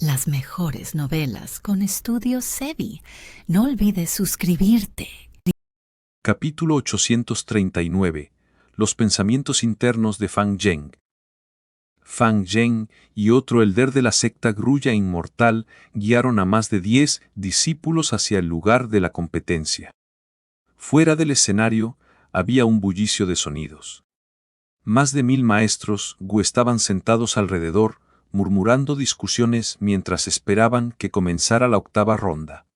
Las mejores novelas con Estudio Sebi. No olvides suscribirte. Capítulo 839. Los pensamientos internos de Fang Zheng. Fang Zheng y otro elder de la secta Grulla Inmortal guiaron a más de 10 discípulos hacia el lugar de la competencia. Fuera del escenario había un bullicio de sonidos. Más de 1000 maestros Gu estaban sentados alrededor, murmurando discusiones mientras esperaban que comenzara la octava ronda.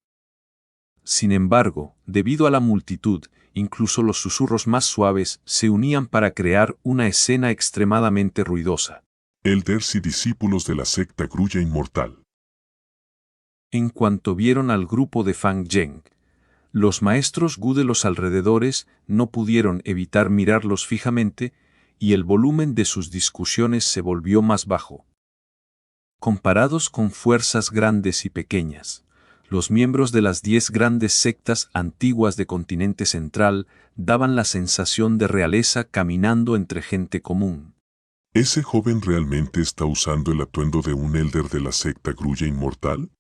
Sin embargo, debido a la multitud, incluso los susurros más suaves se unían para crear una escena extremadamente ruidosa. Elders y discípulos de la secta Grulla Inmortal. En cuanto vieron al grupo de Fang Zheng, los maestros Gu de los alrededores no pudieron evitar mirarlos fijamente y el volumen de sus discusiones se volvió más bajo. Comparados con fuerzas grandes y pequeñas, los miembros de las 10 grandes sectas antiguas de Continente Central daban la sensación de realeza caminando entre gente común. ¿Ese joven realmente está usando el atuendo de un elder de la secta Grulla Inmortal?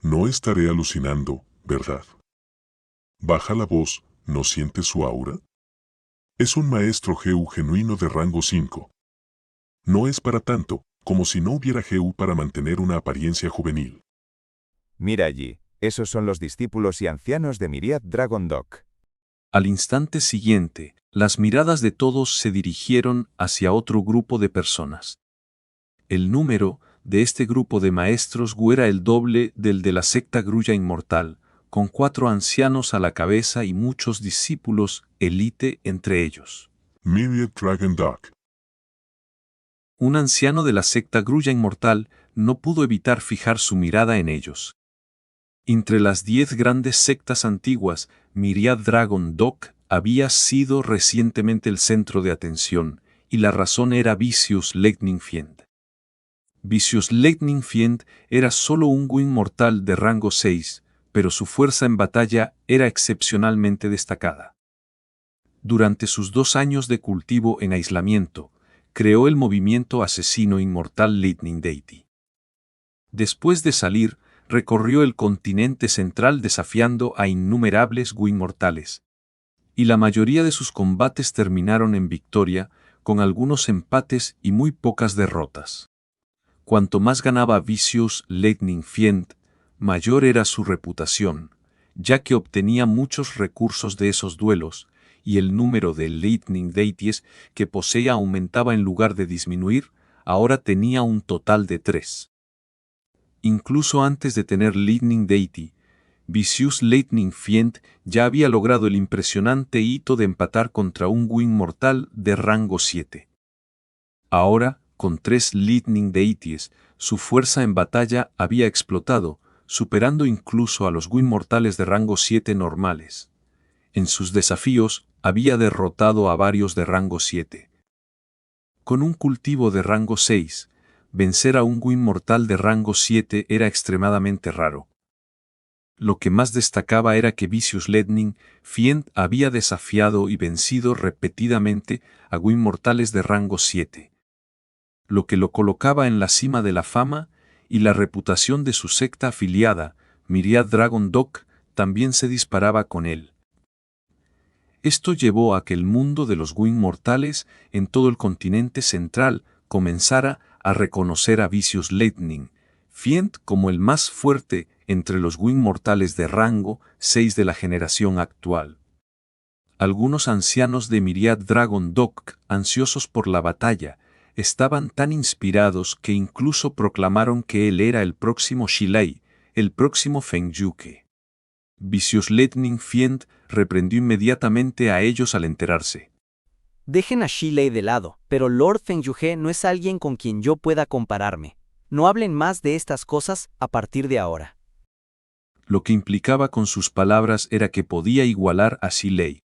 No estaré alucinando, ¿verdad? Baja la voz, ¿no sientes su aura? Es un maestro GU genuino de rango 5. No es para tanto, como si no hubiera GU para mantener una apariencia juvenil. Mira allí, esos son los discípulos y ancianos de Myriad Dragon Dog. Al instante siguiente, las miradas de todos se dirigieron hacia otro grupo de personas. El número de este grupo de maestros Gu era el doble del de la secta Grulla Inmortal, con 4 ancianos a la cabeza y muchos discípulos élite entre ellos. Myriad Dragon Dog. Un anciano de la secta Grulla Inmortal no pudo evitar fijar su mirada en ellos. Entre las 10 grandes sectas antiguas, Myriad Dragon Dog había sido recientemente el centro de atención, y la razón era Vicious Lightning Fiend. Vicious Lightning Fiend era solo un Gu inmortal de rango 6, pero su fuerza en batalla era excepcionalmente destacada. Durante sus 2 años de cultivo en aislamiento, creó el movimiento asesino inmortal Lightning Deity. Después de salir, recorrió el continente central desafiando a innumerables Gu inmortales. Y la mayoría de sus combates terminaron en victoria, con algunos empates y muy pocas derrotas. Cuanto más ganaba Vicious Lightning Fiend, mayor era su reputación, ya que obtenía muchos recursos de esos duelos, y el número de Lightning Deities que poseía aumentaba en lugar de disminuir, ahora tenía un total de 3. Incluso antes de tener Lightning Deity, Vicious Lightning Fiend ya había logrado el impresionante hito de empatar contra un Gu inmortal de rango 7. Ahora, con 3 Lightning Deities, su fuerza en batalla había explotado, superando incluso a los Gu inmortales de rango 7 normales. En sus desafíos, había derrotado a varios de rango 7. Con un cultivo de rango 6, vencer a un Gu inmortal de rango 7 era extremadamente raro. Lo que más destacaba era que Vicious Lightning Fiend había desafiado y vencido repetidamente a Gu inmortales de rango 7. Lo que lo colocaba en la cima de la fama y la reputación de su secta afiliada, Myriad Dragon Dog, también se disparaba con él. Esto llevó a que el mundo de los Gu inmortales en todo el continente central comenzara a reconocer a Vicious Lightning Fiend como el más fuerte entre los Gu inmortales de rango 6 de la generación actual. Algunos ancianos de Myriad Dragon Dog, ansiosos por la batalla, estaban tan inspirados que incluso proclamaron que él era el próximo Shilei, el próximo Feng Yuke. Vicious Lightning Fiend reprendió inmediatamente a ellos al enterarse. Dejen a Shilei de lado, pero Lord Feng Yuhe no es alguien con quien yo pueda compararme. No hablen más de estas cosas a partir de ahora. Lo que implicaba con sus palabras era que podía igualar a Shilei.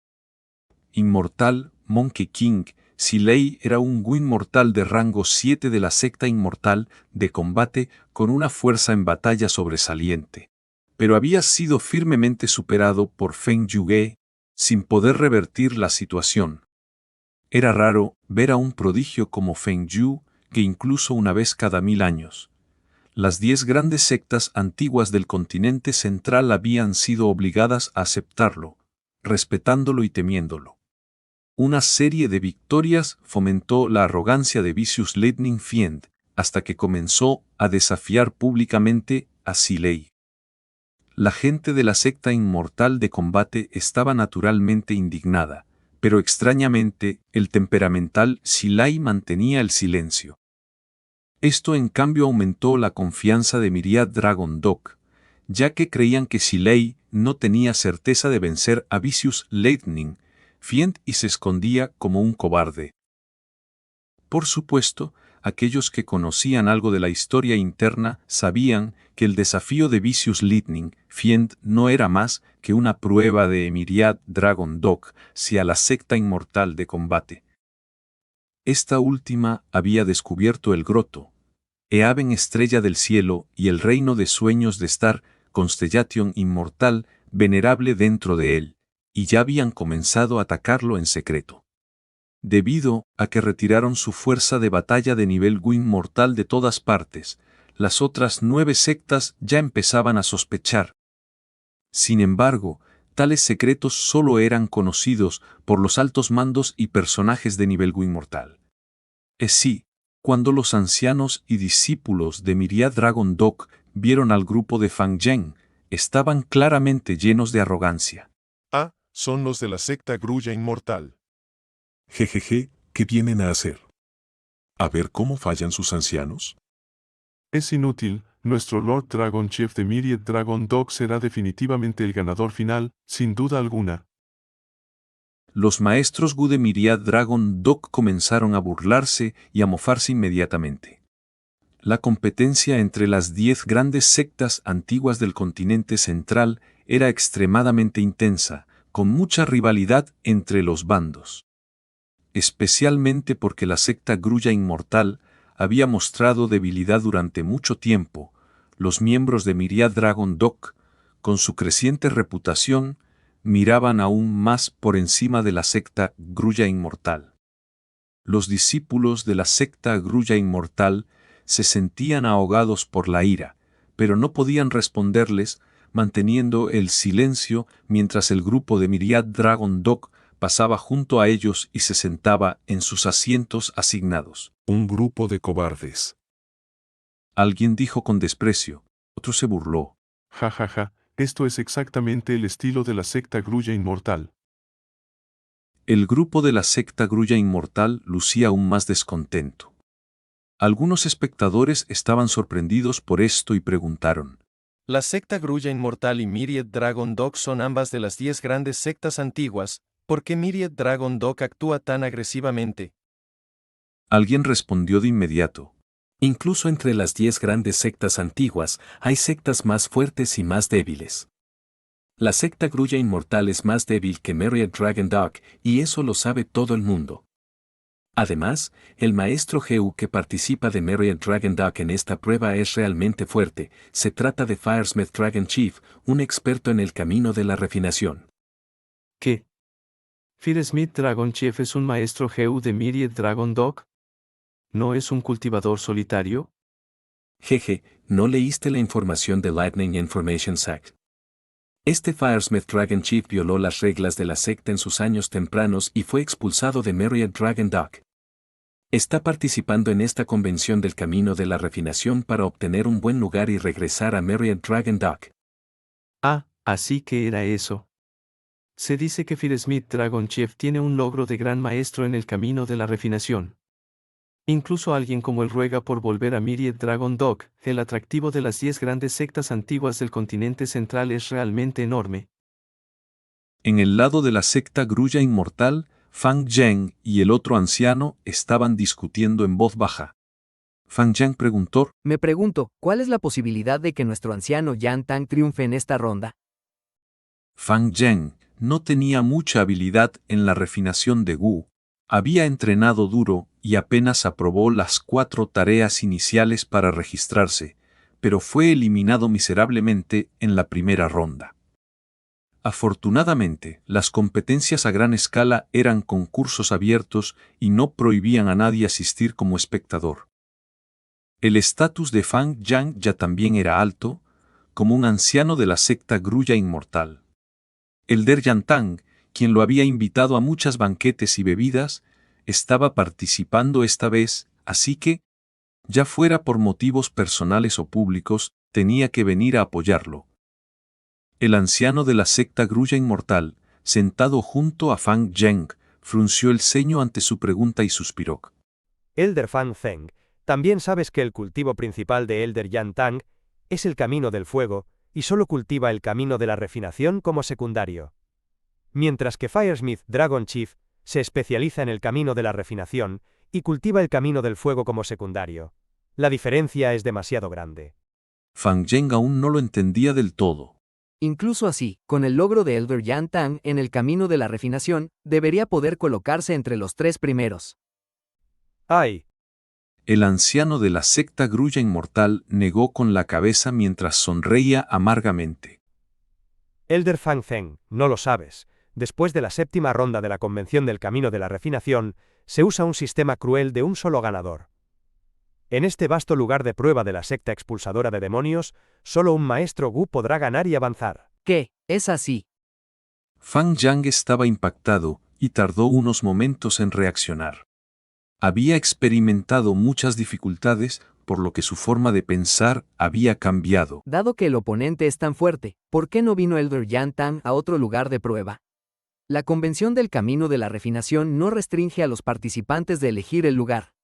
Inmortal, Monkey King, Shilei era un Gu inmortal de rango 7 de la secta inmortal de combate con una fuerza en batalla sobresaliente. Pero había sido firmemente superado por Feng Yuge, sin poder revertir la situación. Era raro ver a un prodigio como Feng Yu, que incluso una vez cada 1000 años. Las 10 grandes sectas antiguas del continente central habían sido obligadas a aceptarlo, respetándolo y temiéndolo. Una serie de victorias fomentó la arrogancia de Vicious Lightning Fiend, hasta que comenzó a desafiar públicamente a Silei. La gente de la secta inmortal de combate estaba naturalmente indignada, pero extrañamente, el temperamental Silei mantenía el silencio. Esto en cambio aumentó la confianza de Myriad Dragon Dog, ya que creían que Silei no tenía certeza de vencer a Vicious Lightning Fiend y se escondía como un cobarde. Por supuesto, aquellos que conocían algo de la historia interna sabían que el desafío de Vicious Lightning Fiend no era más que una prueba de Myriad Dragon Dog hacia la secta inmortal de combate. Esta última había descubierto el groto, Eaven estrella del cielo y el reino de sueños de Star Constellation inmortal venerable dentro de él, y ya habían comenzado a atacarlo en secreto. Debido a que retiraron su fuerza de batalla de nivel Wu inmortal de todas partes, las otras 9 sectas ya empezaban a sospechar. Sin embargo, tales secretos solo eran conocidos por los altos mandos y personajes de nivel Wu inmortal. Es sí, cuando los ancianos y discípulos de Myriad Dragon Dog vieron al grupo de Fang Zheng, estaban claramente llenos de arrogancia. Ah, son los de la secta Grulla Inmortal. Jejeje, ¿qué vienen a hacer? ¿A ver cómo fallan sus ancianos? Es inútil, nuestro Lord Dragon Chief de Myriad Dragon Dog será definitivamente el ganador final, sin duda alguna. Los maestros Wu de Myriad Dragon Dog comenzaron a burlarse y a mofarse inmediatamente. La competencia entre las 10 grandes sectas antiguas del continente central era extremadamente intensa, con mucha rivalidad entre los bandos. Especialmente porque la secta Grulla Inmortal había mostrado debilidad durante mucho tiempo, los miembros de Myriad Dragon Dog, con su creciente reputación, miraban aún más por encima de la secta Grulla Inmortal. Los discípulos de la secta Grulla Inmortal se sentían ahogados por la ira, pero no podían responderles, manteniendo el silencio mientras el grupo de Myriad Dragon Dog pasaba junto a ellos y se sentaba en sus asientos asignados. Un grupo de cobardes. Alguien dijo con desprecio, otro se burló. Ja ja ja, esto es exactamente el estilo de la secta Grulla Inmortal. El grupo de la secta Grulla Inmortal lucía aún más descontento. Algunos espectadores estaban sorprendidos por esto y preguntaron. La secta Grulla Inmortal y Myriad Dragon Dog son ambas de las 10 grandes sectas antiguas. ¿Por qué Myriad Dragon Dog actúa tan agresivamente? Alguien respondió de inmediato. Incluso entre las 10 grandes sectas antiguas, hay sectas más fuertes y más débiles. La secta Grulla Inmortal es más débil que Myriad Dragon Dog, y eso lo sabe todo el mundo. Además, el maestro Gu que participa de Myriad Dragon Dog en esta prueba es realmente fuerte. Se trata de Firesmith Dragon Chief, un experto en el camino de la refinación. ¿Qué? ¿Firesmith Dragon Chief es un maestro Gu de Myriad Dragon Dog? ¿No es un cultivador solitario? Jeje, ¿no leíste la información de Lightning Information Act? Este Firesmith Dragon Chief violó las reglas de la secta en sus años tempranos y fue expulsado de Myriad Dragon Dog. Está participando en esta convención del camino de la refinación para obtener un buen lugar y regresar a Myriad Dragon Dog. Ah, así que era eso. Se dice que Firesmith Dragon Chief tiene un logro de gran maestro en el camino de la refinación. Incluso alguien como él ruega por volver a Myriad Dragon Dog. El atractivo de las 10 grandes sectas antiguas del continente central es realmente enorme. En el lado de la secta Grulla Inmortal, Fang Zheng y el otro anciano estaban discutiendo en voz baja. Fang Zheng preguntó: Me pregunto, ¿cuál es la posibilidad de que nuestro anciano Yan Tang triunfe en esta ronda? Fang Zheng no tenía mucha habilidad en la refinación de Wu. Había entrenado duro y apenas aprobó las 4 tareas iniciales para registrarse, pero fue eliminado miserablemente en la primera ronda. Afortunadamente, las competencias a gran escala eran concursos abiertos y no prohibían a nadie asistir como espectador. El estatus de Fang Yang ya también era alto, como un anciano de la secta Grulla Inmortal. Elder Yantang, quien lo había invitado a muchos banquetes y bebidas, estaba participando esta vez, así que, ya fuera por motivos personales o públicos, tenía que venir a apoyarlo. El anciano de la secta Grulla Inmortal, sentado junto a Fang Zheng, frunció el ceño ante su pregunta y suspiró. Elder Fang Zheng, también sabes que el cultivo principal de Elder Yantang es el camino del fuego, y solo cultiva el camino de la refinación como secundario. Mientras que Firesmith Dragon Chief se especializa en el camino de la refinación y cultiva el camino del fuego como secundario. La diferencia es demasiado grande. Fang Zheng aún no lo entendía del todo. Incluso así, con el logro de Elder Yantang en el camino de la refinación, debería poder colocarse entre los 3 primeros. ¡Ay! El anciano de la secta Grulla Inmortal negó con la cabeza mientras sonreía amargamente. Elder Fang Zheng, no lo sabes. Después de la 7ª ronda de la Convención del Camino de la Refinación, se usa un sistema cruel de un solo ganador. En este vasto lugar de prueba de la secta expulsadora de demonios, solo un maestro Gu podrá ganar y avanzar. ¿Qué? ¿Es así? Fang Yang estaba impactado y tardó unos momentos en reaccionar. Había experimentado muchas dificultades, por lo que su forma de pensar había cambiado. Dado que el oponente es tan fuerte, ¿por qué no vino Elder Yantang a otro lugar de prueba? La Convención del Camino de la Refinación no restringe a los participantes de elegir el lugar.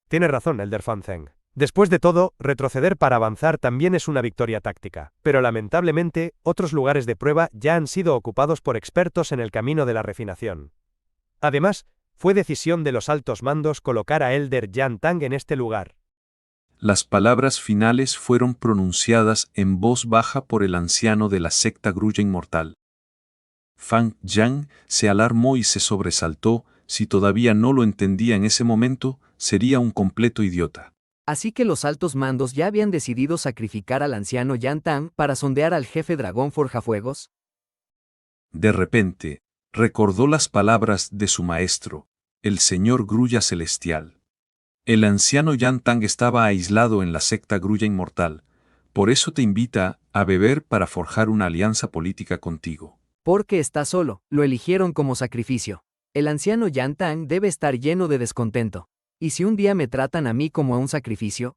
Tiene razón, Elder Fang Zheng. Después de todo, retroceder para avanzar también es una victoria táctica, pero lamentablemente, otros lugares de prueba ya han sido ocupados por expertos en el camino de la refinación. Además, fue decisión de los altos mandos colocar a Elder Yantang en este lugar. Las palabras finales fueron pronunciadas en voz baja por el anciano de la secta Grulla Inmortal. Fang Yang se alarmó y se sobresaltó. Si todavía no lo entendía en ese momento, sería un completo idiota. Así que los altos mandos ya habían decidido sacrificar al anciano Yantang para sondear al jefe dragón forjafuegos. De repente, recordó las palabras de su maestro, el señor Grulla Celestial. El anciano Yantang estaba aislado en la secta Grulla Inmortal, por eso te invita a beber para forjar una alianza política contigo. Porque está solo, lo eligieron como sacrificio. El anciano Yantang debe estar lleno de descontento. ¿Y si un día me tratan a mí como a un sacrificio?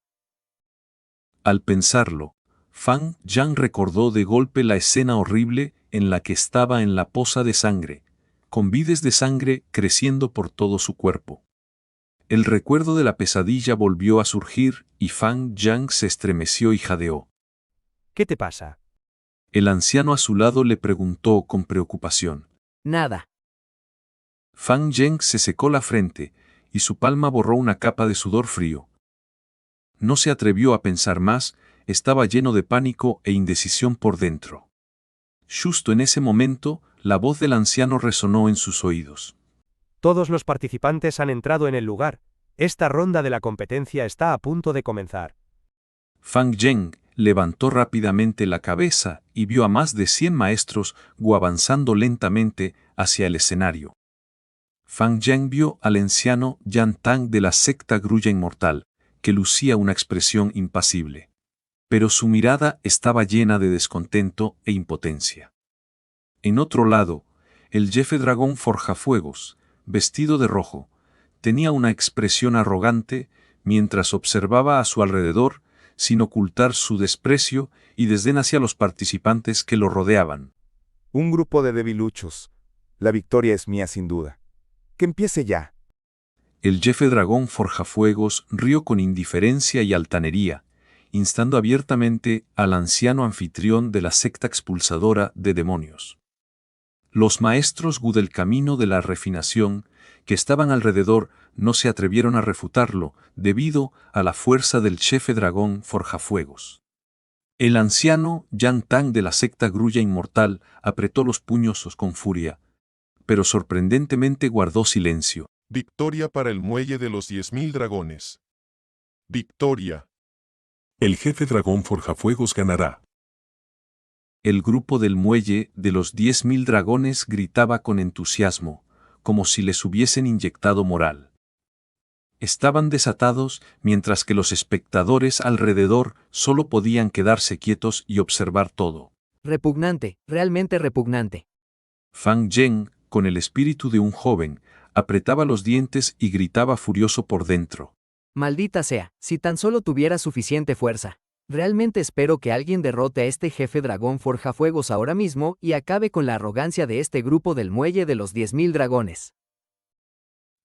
Al pensarlo, Fang Yang recordó de golpe la escena horrible en la que estaba en la poza de sangre, con vides de sangre creciendo por todo su cuerpo. El recuerdo de la pesadilla volvió a surgir y Fang Yang se estremeció y jadeó. ¿Qué te pasa? El anciano a su lado le preguntó con preocupación. Nada. Fang Yang se secó la frente, y su palma borró una capa de sudor frío. No se atrevió a pensar más, estaba lleno de pánico e indecisión por dentro. Justo en ese momento, la voz del anciano resonó en sus oídos. Todos los participantes han entrado en el lugar. Esta ronda de la competencia está a punto de comenzar. Fang Yang levantó rápidamente la cabeza y vio a más de 100 maestros Gu avanzando lentamente hacia el escenario. Fang Yang vio al anciano Yantang de la secta Grulla Inmortal, que lucía una expresión impasible. Pero su mirada estaba llena de descontento e impotencia. En otro lado, el jefe dragón Forjafuegos, vestido de rojo, tenía una expresión arrogante mientras observaba a su alrededor sin ocultar su desprecio y desdén hacia los participantes que lo rodeaban. Un grupo de debiluchos. La victoria es mía sin duda. Que empiece ya. El jefe dragón Forjafuegos rió con indiferencia y altanería, instando abiertamente al anciano anfitrión de la secta expulsadora de demonios. Los maestros Gu del camino de la refinación, que estaban alrededor, no se atrevieron a refutarlo, debido a la fuerza del jefe dragón Forjafuegos. El anciano Yantang de la secta Grulla Inmortal apretó los puños con furia, pero sorprendentemente guardó silencio. Victoria para el muelle de los 10.000 dragones. Victoria. El jefe dragón Forjafuegos ganará. El grupo del muelle de los 10.000 dragones gritaba con entusiasmo, como si les hubiesen inyectado moral. Estaban desatados, mientras que los espectadores alrededor solo podían quedarse quietos y observar todo. Repugnante, realmente repugnante. Fang Zheng, con el espíritu de un joven, apretaba los dientes y gritaba furioso por dentro. Maldita sea, si tan solo tuviera suficiente fuerza. Realmente espero que alguien derrote a este jefe dragón forjafuegos ahora mismo y acabe con la arrogancia de este grupo del muelle de los 10.000 dragones.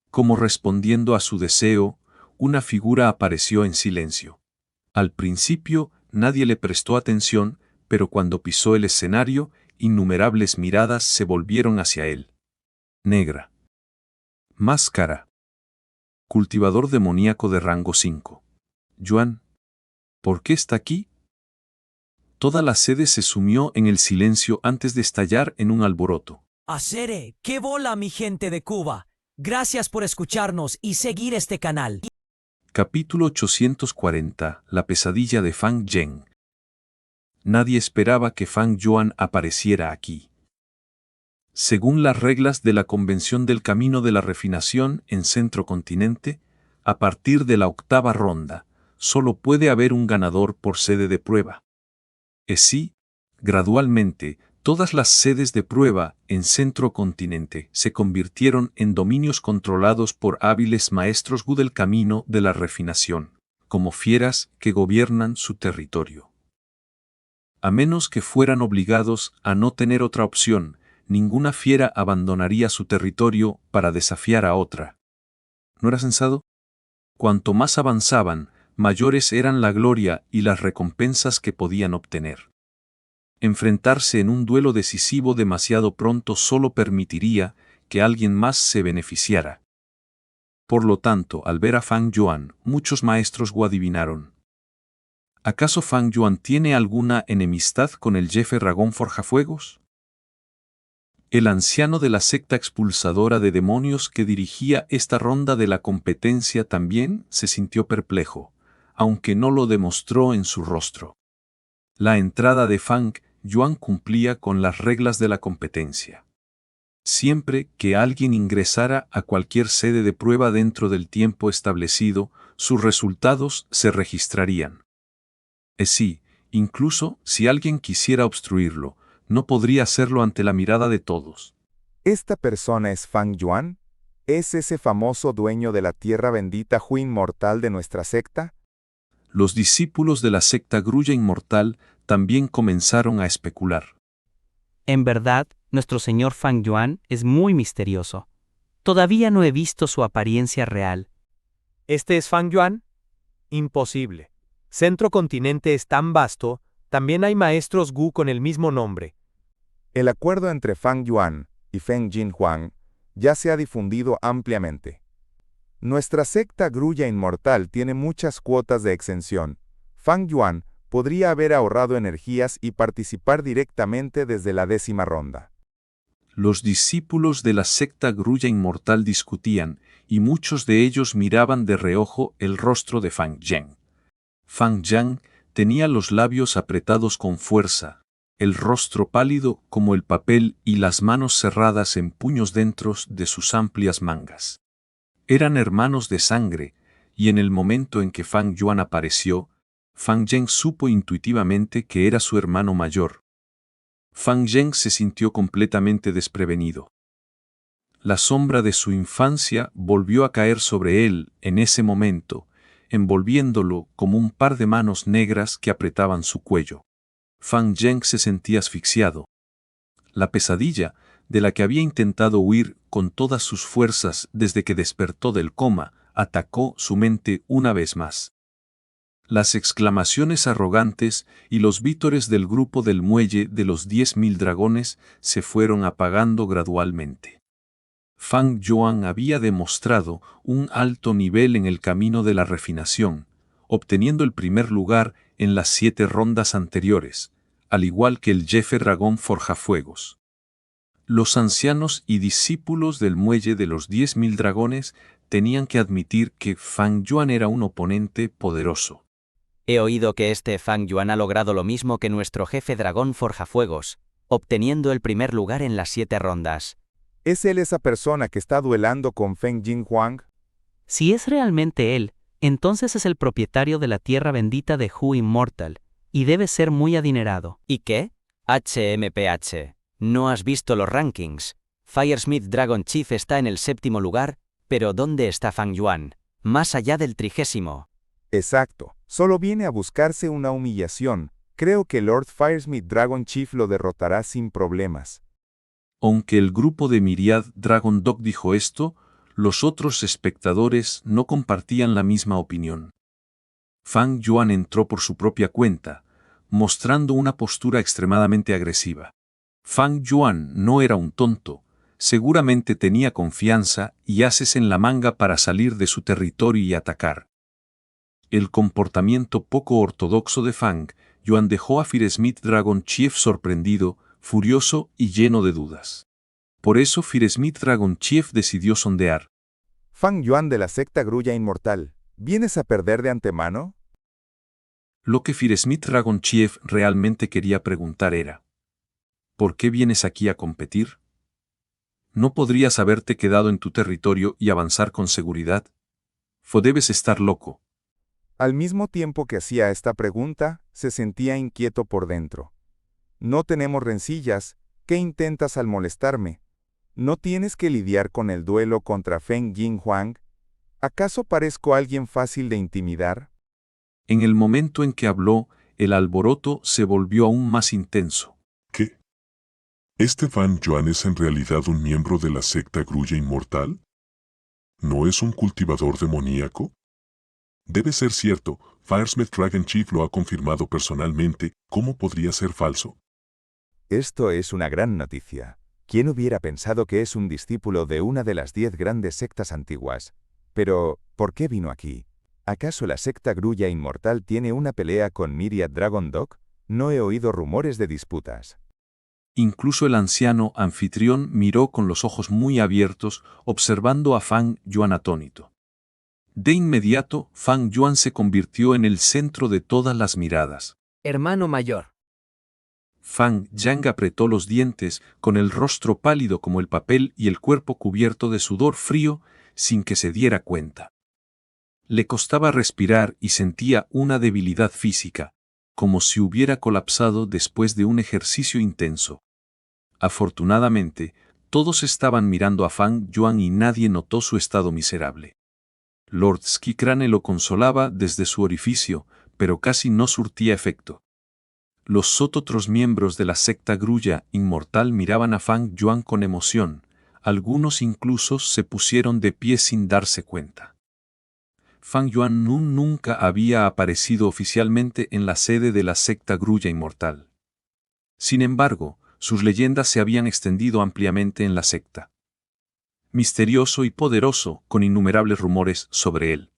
Como respondiendo a su deseo, una figura apareció en silencio. Al principio, nadie le prestó atención, pero cuando pisó el escenario, innumerables miradas se volvieron hacia él. Negra. Máscara. Cultivador demoníaco de rango 5. Yuan. ¿Por qué está aquí? Toda la sede se sumió en el silencio antes de estallar en un alboroto. ¡Acere! ¡Qué bola, mi gente de Cuba! Gracias por escucharnos y seguir este canal. Capítulo 840. La pesadilla de Fang Zheng. Nadie esperaba que Fang Yuan apareciera aquí. Según las reglas de la Convención del Camino de la Refinación en Centro Continente, a partir de la 8ª ronda, solo puede haber un ganador por sede de prueba. Así, gradualmente, todas las sedes de prueba en Centro Continente se convirtieron en dominios controlados por hábiles maestros Gu del Camino de la Refinación, como fieras que gobiernan su territorio. A menos que fueran obligados a no tener otra opción, ninguna fiera abandonaría su territorio para desafiar a otra. ¿No era sensado? Cuanto más avanzaban, mayores eran la gloria y las recompensas que podían obtener. Enfrentarse en un duelo decisivo demasiado pronto solo permitiría que alguien más se beneficiara. Por lo tanto, al ver a Fang Yuan, muchos maestros Gu adivinaron. ¿Acaso Fang Yuan tiene alguna enemistad con el jefe dragón forjafuegos? El anciano de la secta expulsadora de demonios que dirigía esta ronda de la competencia también se sintió perplejo, aunque no lo demostró en su rostro. La entrada de Fang Yuan cumplía con las reglas de la competencia. Siempre que alguien ingresara a cualquier sede de prueba dentro del tiempo establecido, sus resultados se registrarían. Sí, incluso si alguien quisiera obstruirlo, no podría hacerlo ante la mirada de todos. ¿Esta persona es Fang Yuan? ¿Es ese famoso dueño de la tierra bendita Hu inmortal de nuestra secta? Los discípulos de la secta Grulla Inmortal también comenzaron a especular. En verdad, nuestro señor Fang Yuan es muy misterioso. Todavía no he visto su apariencia real. ¿Este es Fang Yuan? Imposible. Centro Continente es tan vasto, también hay maestros Gu con el mismo nombre. El acuerdo entre Fang Yuan y Feng Jinhuang ya se ha difundido ampliamente. Nuestra secta Grulla Inmortal tiene muchas cuotas de exención. Fang Yuan podría haber ahorrado energías y participar directamente desde la 10ª ronda. Los discípulos de la secta Grulla Inmortal discutían, y muchos de ellos miraban de reojo el rostro de Fang Zheng. Fang Zheng tenía los labios apretados con fuerza, el rostro pálido como el papel y las manos cerradas en puños dentro de sus amplias mangas. Eran hermanos de sangre, y en el momento en que Fang Yuan apareció, Fang Zheng supo intuitivamente que era su hermano mayor. Fang Zheng se sintió completamente desprevenido. La sombra de su infancia volvió a caer sobre él en ese momento, envolviéndolo como un par de manos negras que apretaban su cuello. Fang Zheng se sentía asfixiado. La pesadilla, de la que había intentado huir con todas sus fuerzas desde que despertó del coma, atacó su mente una vez más. Las exclamaciones arrogantes y los vítores del grupo del muelle de los 10.000 dragones se fueron apagando gradualmente. Fang Yuan había demostrado un alto nivel en el camino de la refinación, obteniendo el primer lugar en las 7 rondas anteriores, al igual que el jefe dragón forjafuegos. Los ancianos y discípulos del muelle de los 10.000 dragones tenían que admitir que Fang Yuan era un oponente poderoso. He oído que este Fang Yuan ha logrado lo mismo que nuestro jefe dragón Forjafuegos, obteniendo el primer lugar en las 7 rondas. ¿Es él esa persona que está duelando con Feng Jinhuang? Si es realmente él, entonces es el propietario de la tierra bendita de Hu Immortal, y debe ser muy adinerado. ¿Y qué? HMPH. ¿No has visto los rankings? Firesmith Dragon Chief está en el 7º lugar, pero ¿dónde está Fang Yuan? Más allá del 30º. Exacto. Solo viene a buscarse una humillación. Creo que Lord Firesmith Dragon Chief lo derrotará sin problemas. Aunque el grupo de Myriad Dragon Dog dijo esto, los otros espectadores no compartían la misma opinión. Fang Yuan entró por su propia cuenta, mostrando una postura extremadamente agresiva. Fang Yuan no era un tonto, seguramente tenía confianza y ases en la manga para salir de su territorio y atacar. El comportamiento poco ortodoxo de Fang Yuan dejó a Firesmith Dragon Chief sorprendido, furioso y lleno de dudas. Por eso Firesmith Dragon Chief decidió sondear. Fang Yuan de la secta Grulla Inmortal, ¿vienes a perder de antemano? Lo que Firesmith Dragon Chief realmente quería preguntar era: ¿por qué vienes aquí a competir? ¿No podrías haberte quedado en tu territorio y avanzar con seguridad? Debes estar loco. Al mismo tiempo que hacía esta pregunta, se sentía inquieto por dentro. No tenemos rencillas, ¿qué intentas al molestarme? ¿No tienes que lidiar con el duelo contra Feng Jinhuang? ¿Acaso parezco alguien fácil de intimidar? En el momento en que habló, el alboroto se volvió aún más intenso. ¿Qué? ¿Este Fang Yuan es en realidad un miembro de la secta Grulla Inmortal? ¿No es un cultivador demoníaco? Debe ser cierto, Firesmith Dragon Chief lo ha confirmado personalmente, ¿cómo podría ser falso? Esto es una gran noticia. ¿Quién hubiera pensado que es un discípulo de una de las 10 grandes sectas antiguas? Pero, ¿por qué vino aquí? ¿Acaso la secta Grulla Inmortal tiene una pelea con Myriad Dragon Dog? No he oído rumores de disputas. Incluso el anciano anfitrión miró con los ojos muy abiertos, observando a Fang Yuan atónito. De inmediato, Fang Yuan se convirtió en el centro de todas las miradas. Hermano mayor. Fang Yang apretó los dientes, con el rostro pálido como el papel y el cuerpo cubierto de sudor frío, sin que se diera cuenta. Le costaba respirar y sentía una debilidad física, como si hubiera colapsado después de un ejercicio intenso. Afortunadamente, todos estaban mirando a Fang Yuan y nadie notó su estado miserable. Lord Skicrane lo consolaba desde su orificio, pero casi no surtía efecto. Los otros miembros de la secta Grulla Inmortal miraban a Fang Yuan con emoción, algunos incluso se pusieron de pie sin darse cuenta. Fang Yuan nunca había aparecido oficialmente en la sede de la secta Grulla Inmortal. Sin embargo, sus leyendas se habían extendido ampliamente en la secta. Misterioso y poderoso, con innumerables rumores sobre él.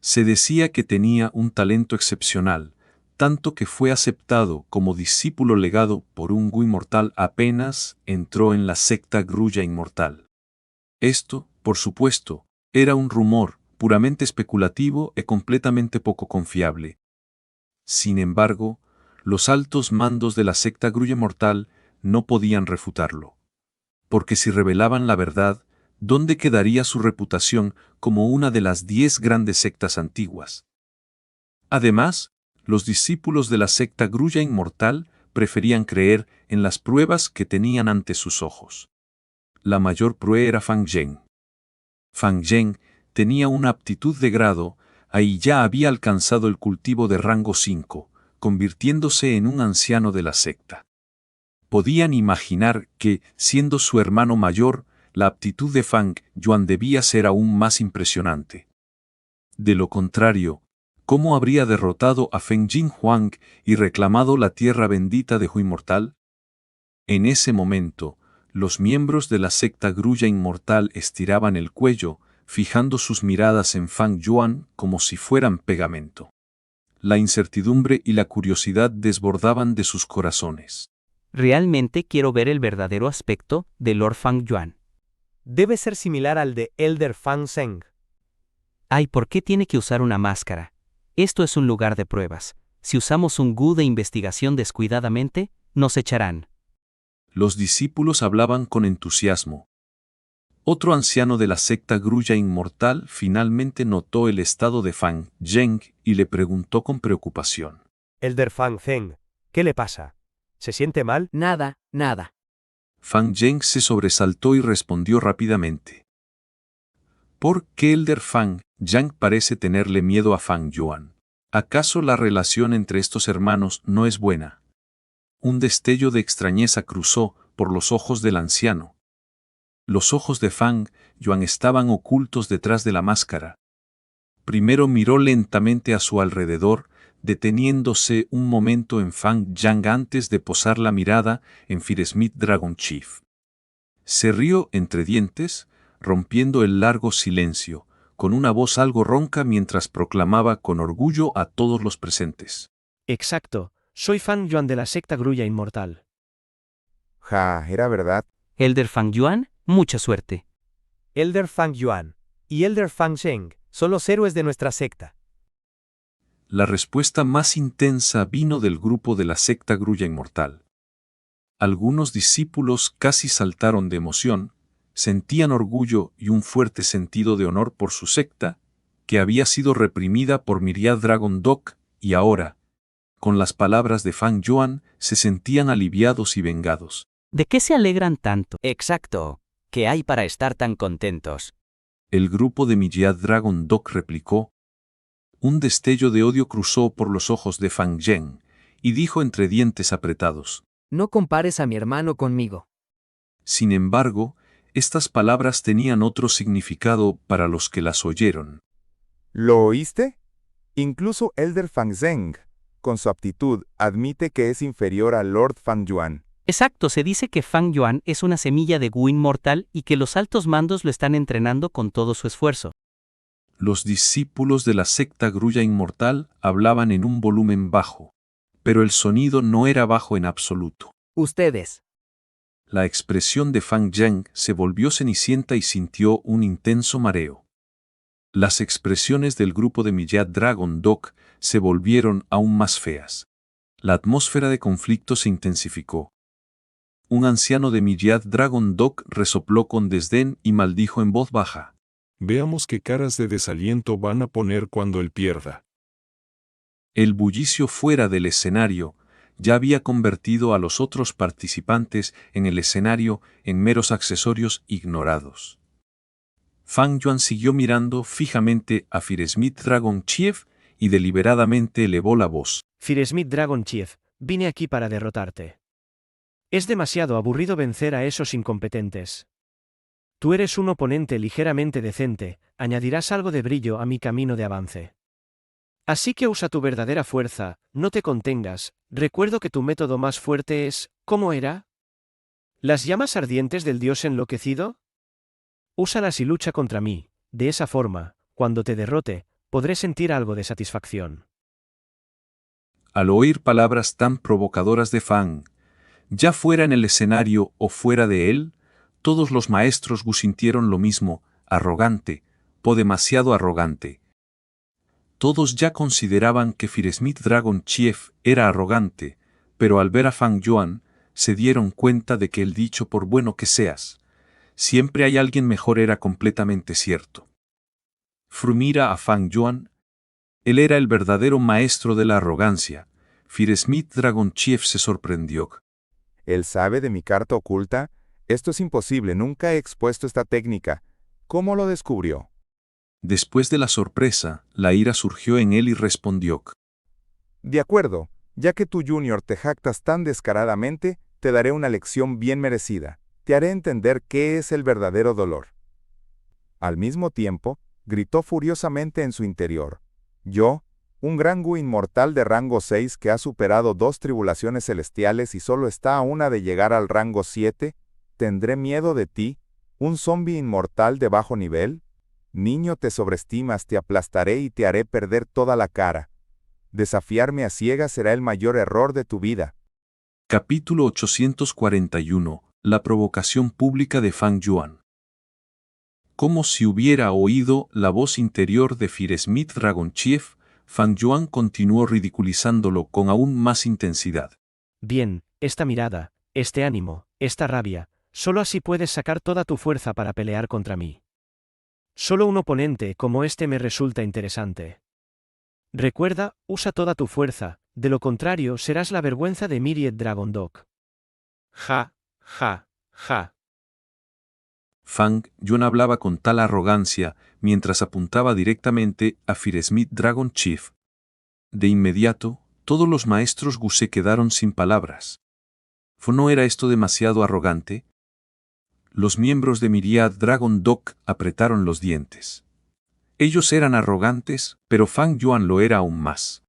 Se decía que tenía un talento excepcional, tanto que fue aceptado como discípulo legado por un Gu inmortal apenas entró en la secta Grulla Inmortal. Esto, por supuesto, era un rumor, puramente especulativo y completamente poco confiable. Sin embargo, los altos mandos de la secta Grulla Inmortal no podían refutarlo. Porque si revelaban la verdad, ¿dónde quedaría su reputación como una de las 10 grandes sectas antiguas? Además, los discípulos de la secta Grulla Inmortal preferían creer en las pruebas que tenían ante sus ojos. La mayor prueba era Fang Zheng. Fang Zheng tenía una aptitud de grado, y ya había alcanzado el cultivo de rango 5, convirtiéndose en un anciano de la secta. Podían imaginar que, siendo su hermano mayor, la aptitud de Fang Yuan debía ser aún más impresionante. De lo contrario, ¿cómo habría derrotado a Feng Jinhuang y reclamado la tierra bendita de Hu Inmortal? En ese momento, los miembros de la secta Grulla Inmortal estiraban el cuello, fijando sus miradas en Fang Yuan como si fueran pegamento. La incertidumbre y la curiosidad desbordaban de sus corazones. Realmente quiero ver el verdadero aspecto de Lord Fang Yuan. Debe ser similar al de Elder Fang Zheng. Ay, ¿por qué tiene que usar una máscara? Esto es un lugar de pruebas. Si usamos un GU de investigación descuidadamente, nos echarán. Los discípulos hablaban con entusiasmo. Otro anciano de la secta Grulla Inmortal finalmente notó el estado de Fang Zheng y le preguntó con preocupación. Elder Fang Zheng, ¿qué le pasa? ¿Se siente mal? Nada, nada. Fang Zheng se sobresaltó y respondió rápidamente. ¿Por qué Elder Fang Zheng parece tenerle miedo a Fang Yuan? ¿Acaso la relación entre estos hermanos no es buena? Un destello de extrañeza cruzó por los ojos del anciano. Los ojos de Fang Yuan estaban ocultos detrás de la máscara. Primero miró lentamente a su alrededor, deteniéndose un momento en Fang Zheng antes de posar la mirada en Firesmith Dragon Chief. Se rió entre dientes, rompiendo el largo silencio, con una voz algo ronca mientras proclamaba con orgullo a todos los presentes. Exacto, soy Fang Yuan de la secta Grulla Inmortal. Ja, era verdad. Elder Fang Yuan, mucha suerte. Elder Fang Yuan y Elder Fang Zheng son los héroes de nuestra secta. La respuesta más intensa vino del grupo de la secta Grulla Inmortal. Algunos discípulos casi saltaron de emoción, sentían orgullo y un fuerte sentido de honor por su secta, que había sido reprimida por Myriad Dragon Dog, y ahora, con las palabras de Fang Yuan, se sentían aliviados y vengados. ¿De qué se alegran tanto? Exacto. ¿Qué hay para estar tan contentos? El grupo de Myriad Dragon Dog replicó. Un destello de odio cruzó por los ojos de Fang Zheng, y dijo entre dientes apretados. No compares a mi hermano conmigo. Sin embargo, estas palabras tenían otro significado para los que las oyeron. ¿Lo oíste? Incluso Elder Fang Zheng, con su aptitud, admite que es inferior al Lord Fang Yuan. Exacto, se dice que Fang Yuan es una semilla de GU inmortal y que los altos mandos lo están entrenando con todo su esfuerzo. Los discípulos de la secta Grulla Inmortal hablaban en un volumen bajo, pero el sonido no era bajo en absoluto. Ustedes. La expresión de Fang Zheng se volvió cenicienta y sintió un intenso mareo. Las expresiones del grupo de Myriad Dragon Dog se volvieron aún más feas. La atmósfera de conflicto se intensificó. Un anciano de Myriad Dragon Dog resopló con desdén y maldijo en voz baja. Veamos qué caras de desaliento van a poner cuando él pierda. El bullicio fuera del escenario ya había convertido a los otros participantes en el escenario en meros accesorios ignorados. Fang Yuan siguió mirando fijamente a Firesmith Dragon Chief y deliberadamente elevó la voz. Firesmith Dragon Chief, vine aquí para derrotarte. Es demasiado aburrido vencer a esos incompetentes. Tú eres un oponente ligeramente decente, añadirás algo de brillo a mi camino de avance. Así que usa tu verdadera fuerza, no te contengas, recuerdo que tu método más fuerte es, ¿cómo era? ¿Las llamas ardientes del dios enloquecido? Úsalas y lucha contra mí, de esa forma, cuando te derrote, podré sentir algo de satisfacción. Al oír palabras tan provocadoras de Fang, ya fuera en el escenario o fuera de él, todos los maestros Gu sintieron lo mismo, arrogante, o demasiado arrogante. Todos ya consideraban que Firesmith Dragon Chief era arrogante, pero al ver a Fang Yuan, se dieron cuenta de que el dicho por bueno que seas, siempre hay alguien mejor era completamente cierto. Mira a Fang Yuan. Él era el verdadero maestro de la arrogancia. Firesmith Dragon Chief se sorprendió. ¿Él sabe de mi carta oculta? Esto es imposible, nunca he expuesto esta técnica. ¿Cómo lo descubrió? Después de la sorpresa, la ira surgió en él y respondió. De acuerdo, ya que tú Junior te jactas tan descaradamente, te daré una lección bien merecida. Te haré entender qué es el verdadero dolor. Al mismo tiempo, gritó furiosamente en su interior. Yo, un gran Gu inmortal de rango 6 que ha superado 2 tribulaciones celestiales y solo está a una de llegar al rango 7, ¿tendré miedo de ti, un zombie inmortal de bajo nivel? Niño, te sobreestimas, te aplastaré y te haré perder toda la cara. Desafiarme a ciegas será el mayor error de tu vida. Capítulo 841. La provocación pública de Fang Yuan. Como si hubiera oído la voz interior de Firesmith Dragon Chief, Fang Yuan continuó ridiculizándolo con aún más intensidad. Bien, esta mirada, este ánimo, esta rabia, solo así puedes sacar toda tu fuerza para pelear contra mí. Solo un oponente como este me resulta interesante. Recuerda, usa toda tu fuerza, de lo contrario serás la vergüenza de Myriad Dragon Dog. Ja, ja, ja. Fang Yuan hablaba con tal arrogancia mientras apuntaba directamente a Firesmith Dragon Chief. De inmediato, todos los maestros Gu se quedaron sin palabras. ¿No era esto demasiado arrogante? Los miembros de Myriad Dragon Dog apretaron los dientes. Ellos eran arrogantes, pero Fang Yuan lo era aún más.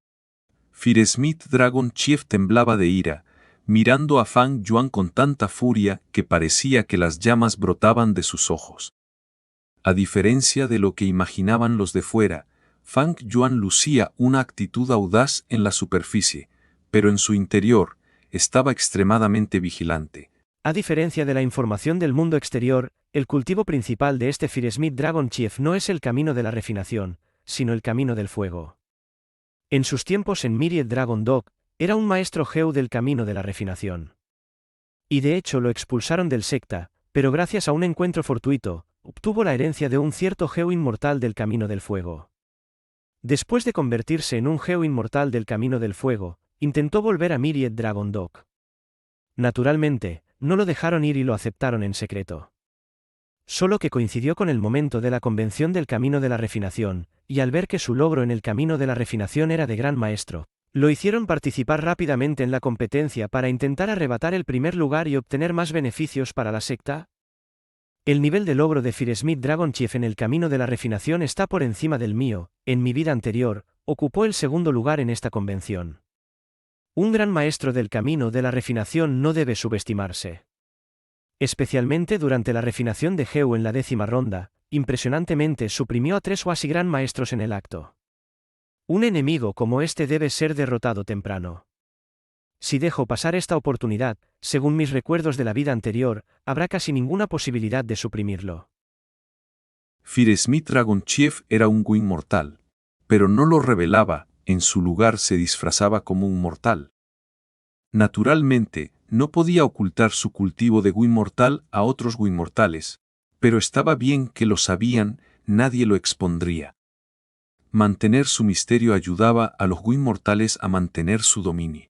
Firesmith Dragon Chief temblaba de ira, mirando a Fang Yuan con tanta furia que parecía que las llamas brotaban de sus ojos. A diferencia de lo que imaginaban los de fuera, Fang Yuan lucía una actitud audaz en la superficie, pero en su interior estaba extremadamente vigilante. A diferencia de la información del mundo exterior, el cultivo principal de este Firesmith Dragon Chief no es el camino de la refinación, sino el camino del fuego. En sus tiempos en Myriad Dragon Dog, era un maestro Geu del camino de la refinación. Y de hecho lo expulsaron del secta, pero gracias a un encuentro fortuito, obtuvo la herencia de un cierto Geu inmortal del camino del fuego. Después de convertirse en un Geu inmortal del camino del fuego, intentó volver a Myriad Dragon Dog. Naturalmente, no lo dejaron ir y lo aceptaron en secreto. Solo que coincidió con el momento de la convención del camino de la refinación, y al ver que su logro en el camino de la refinación era de gran maestro, lo hicieron participar rápidamente en la competencia para intentar arrebatar el primer lugar y obtener más beneficios para la secta. El nivel de logro de Firesmith Dragon Chief en el camino de la refinación está por encima del mío. En mi vida anterior, ocupó el segundo lugar en esta convención. Un gran maestro del camino de la refinación no debe subestimarse. Especialmente durante la refinación de Geu en la 10ª ronda, impresionantemente suprimió a 3 Wasi gran maestros en el acto. Un enemigo como este debe ser derrotado temprano. Si dejo pasar esta oportunidad, según mis recuerdos de la vida anterior, habrá casi ninguna posibilidad de suprimirlo. Firesmith Dragon Chief era un Gu inmortal, pero no lo revelaba, en su lugar se disfrazaba como un mortal. Naturalmente, no podía ocultar su cultivo de Gu inmortal a otros Gu inmortales, pero estaba bien que lo sabían, nadie lo expondría. Mantener su misterio ayudaba a los Gu inmortales a mantener su dominio.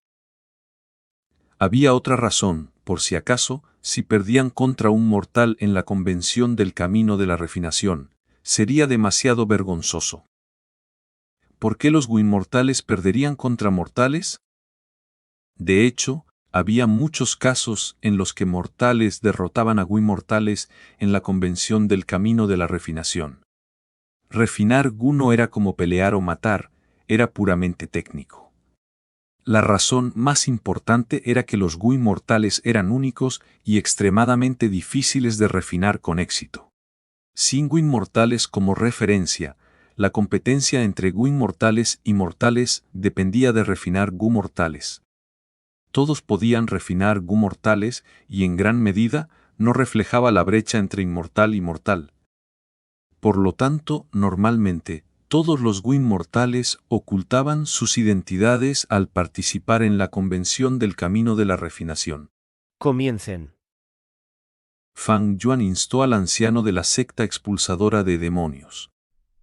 Había otra razón, por si acaso, si perdían contra un mortal en la convención del camino de la refinación, sería demasiado vergonzoso. ¿Por qué los Gu inmortales perderían contra mortales? De hecho, había muchos casos en los que mortales derrotaban a Gu inmortales en la convención del camino de la refinación. Refinar Gu no era como pelear o matar, era puramente técnico. La razón más importante era que los Gu inmortales eran únicos y extremadamente difíciles de refinar con éxito. Sin Gu inmortales como referencia, la competencia entre Gu inmortales y mortales dependía de refinar Gu mortales. Todos podían refinar Gu mortales y en gran medida no reflejaba la brecha entre inmortal y mortal. Por lo tanto, normalmente, todos los Gu inmortales ocultaban sus identidades al participar en la convención del camino de la refinación. Comiencen. Fang Yuan instó al anciano de la secta expulsadora de demonios.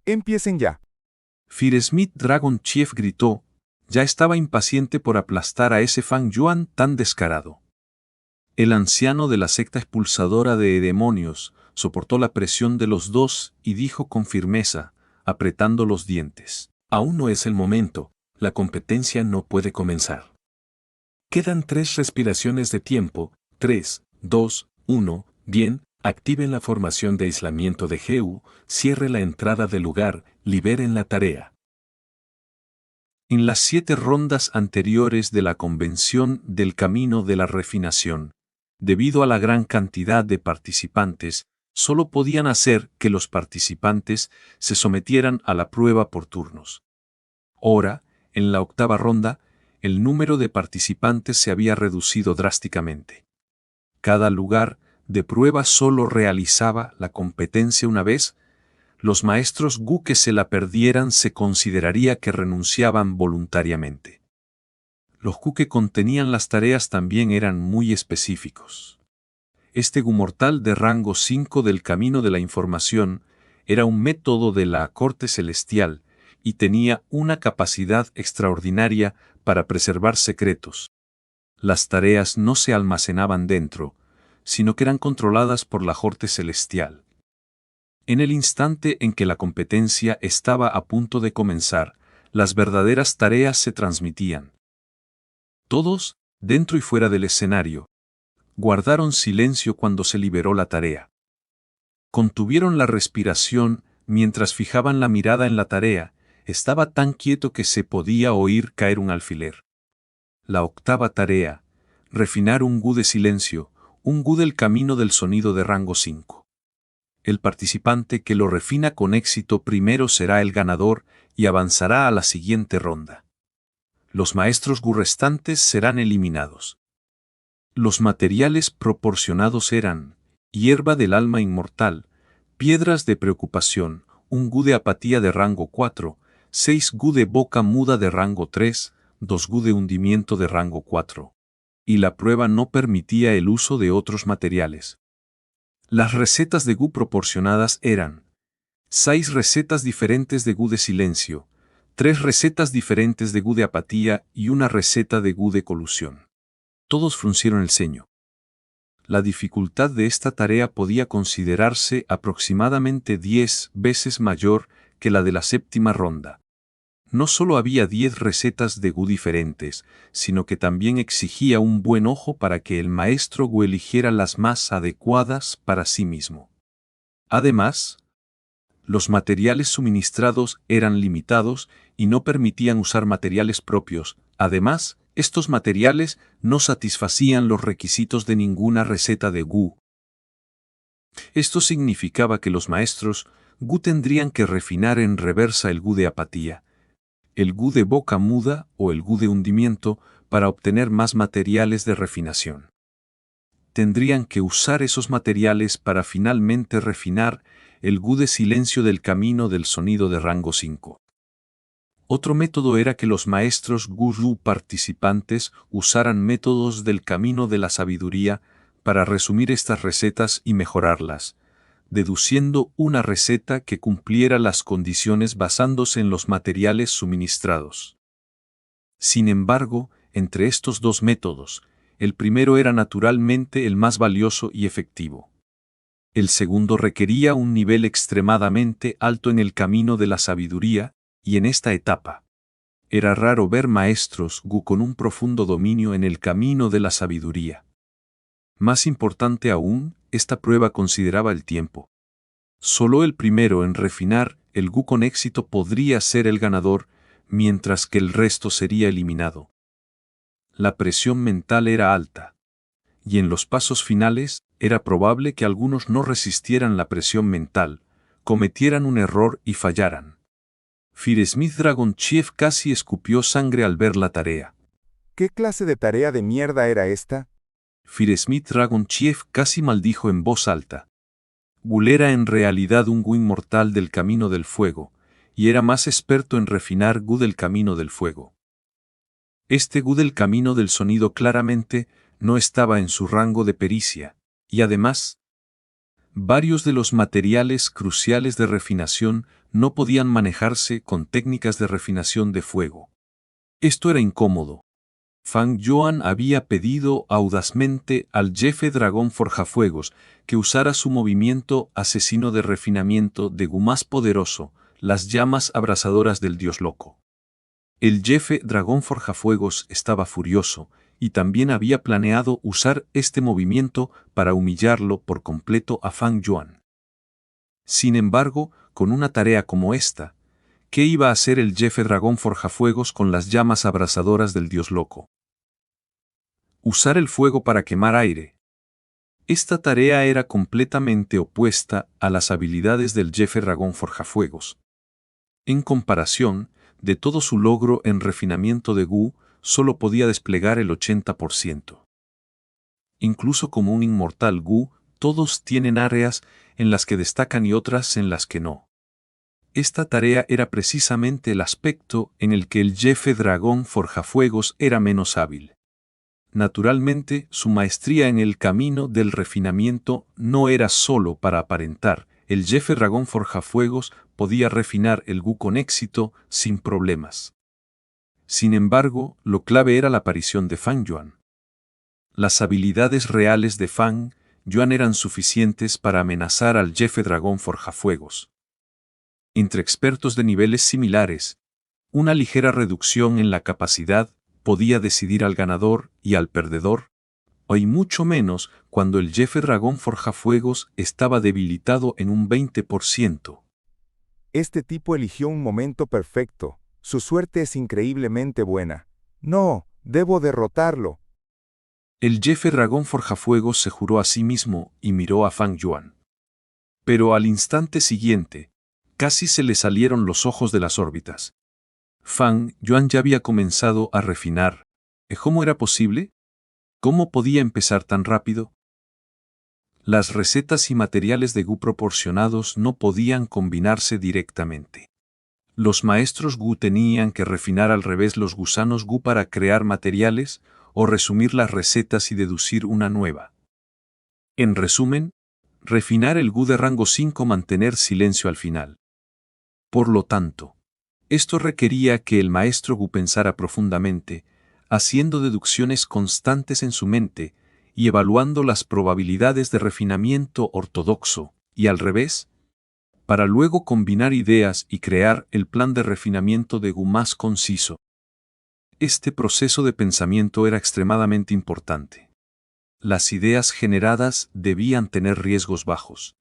Empiecen ya. Firesmith Dragon Chief gritó, ya estaba impaciente por aplastar a ese Fang Yuan tan descarado. El anciano de la secta expulsadora de demonios soportó la presión de los dos y dijo con firmeza, apretando los dientes. Aún no es el momento, la competencia no puede comenzar. Quedan 3 respiraciones de tiempo, 3, 2, 1, bien, activen la formación de aislamiento de Geu, cierre la entrada del lugar, liberen la tarea. En las 7 rondas anteriores de la convención del camino de la refinación, debido a la gran cantidad de participantes, solo podían hacer que los participantes se sometieran a la prueba por turnos. Ahora, en la 8ª ronda, el número de participantes se había reducido drásticamente. Cada lugar de prueba solo realizaba la competencia una vez, Los maestros Gu que se la perdieran se consideraría que renunciaban voluntariamente. Los Gu que contenían las tareas también eran muy específicos. Este Gu mortal de rango 5 del camino de la información era un método de la corte celestial y tenía una capacidad extraordinaria para preservar secretos. Las tareas no se almacenaban dentro, sino que eran controladas por la corte celestial. En el instante en que la competencia estaba a punto de comenzar, las verdaderas tareas se transmitían. Todos, dentro y fuera del escenario, guardaron silencio cuando se liberó la tarea. Contuvieron la respiración mientras fijaban la mirada en la tarea. Estaba tan quieto que se podía oír caer un alfiler. La octava tarea, refinar un Gu de silencio, un Gu del camino del sonido de rango 5. El participante que lo refina con éxito primero será el ganador y avanzará a la siguiente ronda. Los maestros Gu restantes serán eliminados. Los materiales proporcionados eran hierba del alma inmortal, piedras de preocupación, un Gu de apatía de rango 4, 6 Gu de boca muda de rango 3, 2 Gu de hundimiento de rango 4. Y la prueba no permitía el uso de otros materiales. Las recetas de Gu proporcionadas eran 6 recetas diferentes de Gu de silencio, 3 recetas diferentes de Gu de apatía y una receta de Gu de colusión. Todos fruncieron el ceño. La dificultad de esta tarea podía considerarse aproximadamente 10 veces mayor que la de la séptima ronda. No solo había 10 recetas de Gu diferentes, sino que también exigía un buen ojo para que el maestro Gu eligiera las más adecuadas para sí mismo. Además, los materiales suministrados eran limitados y no permitían usar materiales propios. Además, estos materiales no satisfacían los requisitos de ninguna receta de Gu. Esto significaba que los maestros Gu tendrían que refinar en reversa el Gu de apatía, el Gu de boca muda o el Gu de hundimiento para obtener más materiales de refinación. Tendrían que usar esos materiales para finalmente refinar el Gu de silencio del camino del sonido de rango 5. Otro método era que los maestros Gu participantes usaran métodos del camino de la sabiduría para resumir estas recetas y mejorarlas, deduciendo una receta que cumpliera las condiciones basándose en los materiales suministrados. Sin embargo, entre estos dos métodos, el primero era naturalmente el más valioso y efectivo. El segundo requería un nivel extremadamente alto en el camino de la sabiduría, y en esta etapa, era raro ver maestros Gu con un profundo dominio en el camino de la sabiduría. Más importante aún, esta prueba consideraba el tiempo. Solo el primero en refinar el Gu con éxito podría ser el ganador, mientras que el resto sería eliminado. La presión mental era alta, y en los pasos finales era probable que algunos no resistieran la presión mental, cometieran un error y fallaran. Firesmith Dragon Chief casi escupió sangre al ver la tarea. ¿Qué clase de tarea de mierda era esta? Firesmith Dragon Chief casi maldijo en voz alta. Gu era en realidad un Gu inmortal del camino del fuego, y era más experto en refinar Gu del camino del fuego. Este Gu del camino del sonido claramente no estaba en su rango de pericia, y además, varios de los materiales cruciales de refinación no podían manejarse con técnicas de refinación de fuego. Esto era incómodo. Fang Yuan había pedido audazmente al jefe dragón forjafuegos que usara su movimiento asesino de refinamiento de Gu más poderoso, las llamas abrasadoras del dios loco. El jefe dragón forjafuegos estaba furioso y también había planeado usar este movimiento para humillarlo por completo a Fang Yuan. Sin embargo, con una tarea como esta, ¿qué iba a hacer el jefe dragón forjafuegos con las llamas abrasadoras del dios loco? Usar el fuego para quemar aire. Esta tarea era completamente opuesta a las habilidades del jefe dragón forjafuegos. En comparación, de todo su logro en refinamiento de Gu, solo podía desplegar el 80%. Incluso como un inmortal Gu, todos tienen áreas en las que destacan y otras en las que no. esta tarea era precisamente el aspecto en el que el jefe dragón forjafuegos era menos hábil. Naturalmente, su maestría en el camino del refinamiento no era solo para aparentar. El jefe dragón forjafuegos podía refinar el gu con éxito, sin problemas. Sin embargo, lo clave era la aparición de Fang Yuan. Las habilidades reales de Fang Yuan eran suficientes para amenazar al jefe dragón forjafuegos. Entre expertos de niveles similares, una ligera reducción en la capacidad podía decidir al ganador y al perdedor, y mucho menos cuando el jefe dragón forjafuegos estaba debilitado en un 20%. Este tipo eligió un momento perfecto. Su suerte es increíblemente buena. No, debo derrotarlo. El jefe dragón forjafuegos se juró a sí mismo y miró a Fang Yuan. Pero al instante siguiente, casi se le salieron los ojos de las órbitas. Fang Yuan ya había comenzado a refinar. ¿Cómo era posible? ¿Cómo podía empezar tan rápido? Las recetas y materiales de gu proporcionados no podían combinarse directamente. Los maestros gu tenían que refinar al revés los gusanos gu para crear materiales, o resumir las recetas y deducir una nueva. En resumen, refinar el gu de rango 5, mantener silencio al final. Por lo tanto, esto requería que el maestro gu pensara profundamente, haciendo deducciones constantes en su mente y evaluando las probabilidades de refinamiento ortodoxo, y al revés, para luego combinar ideas y crear el plan de refinamiento de gu más conciso. Este proceso de pensamiento era extremadamente importante. Las ideas generadas debían tener riesgos bajos.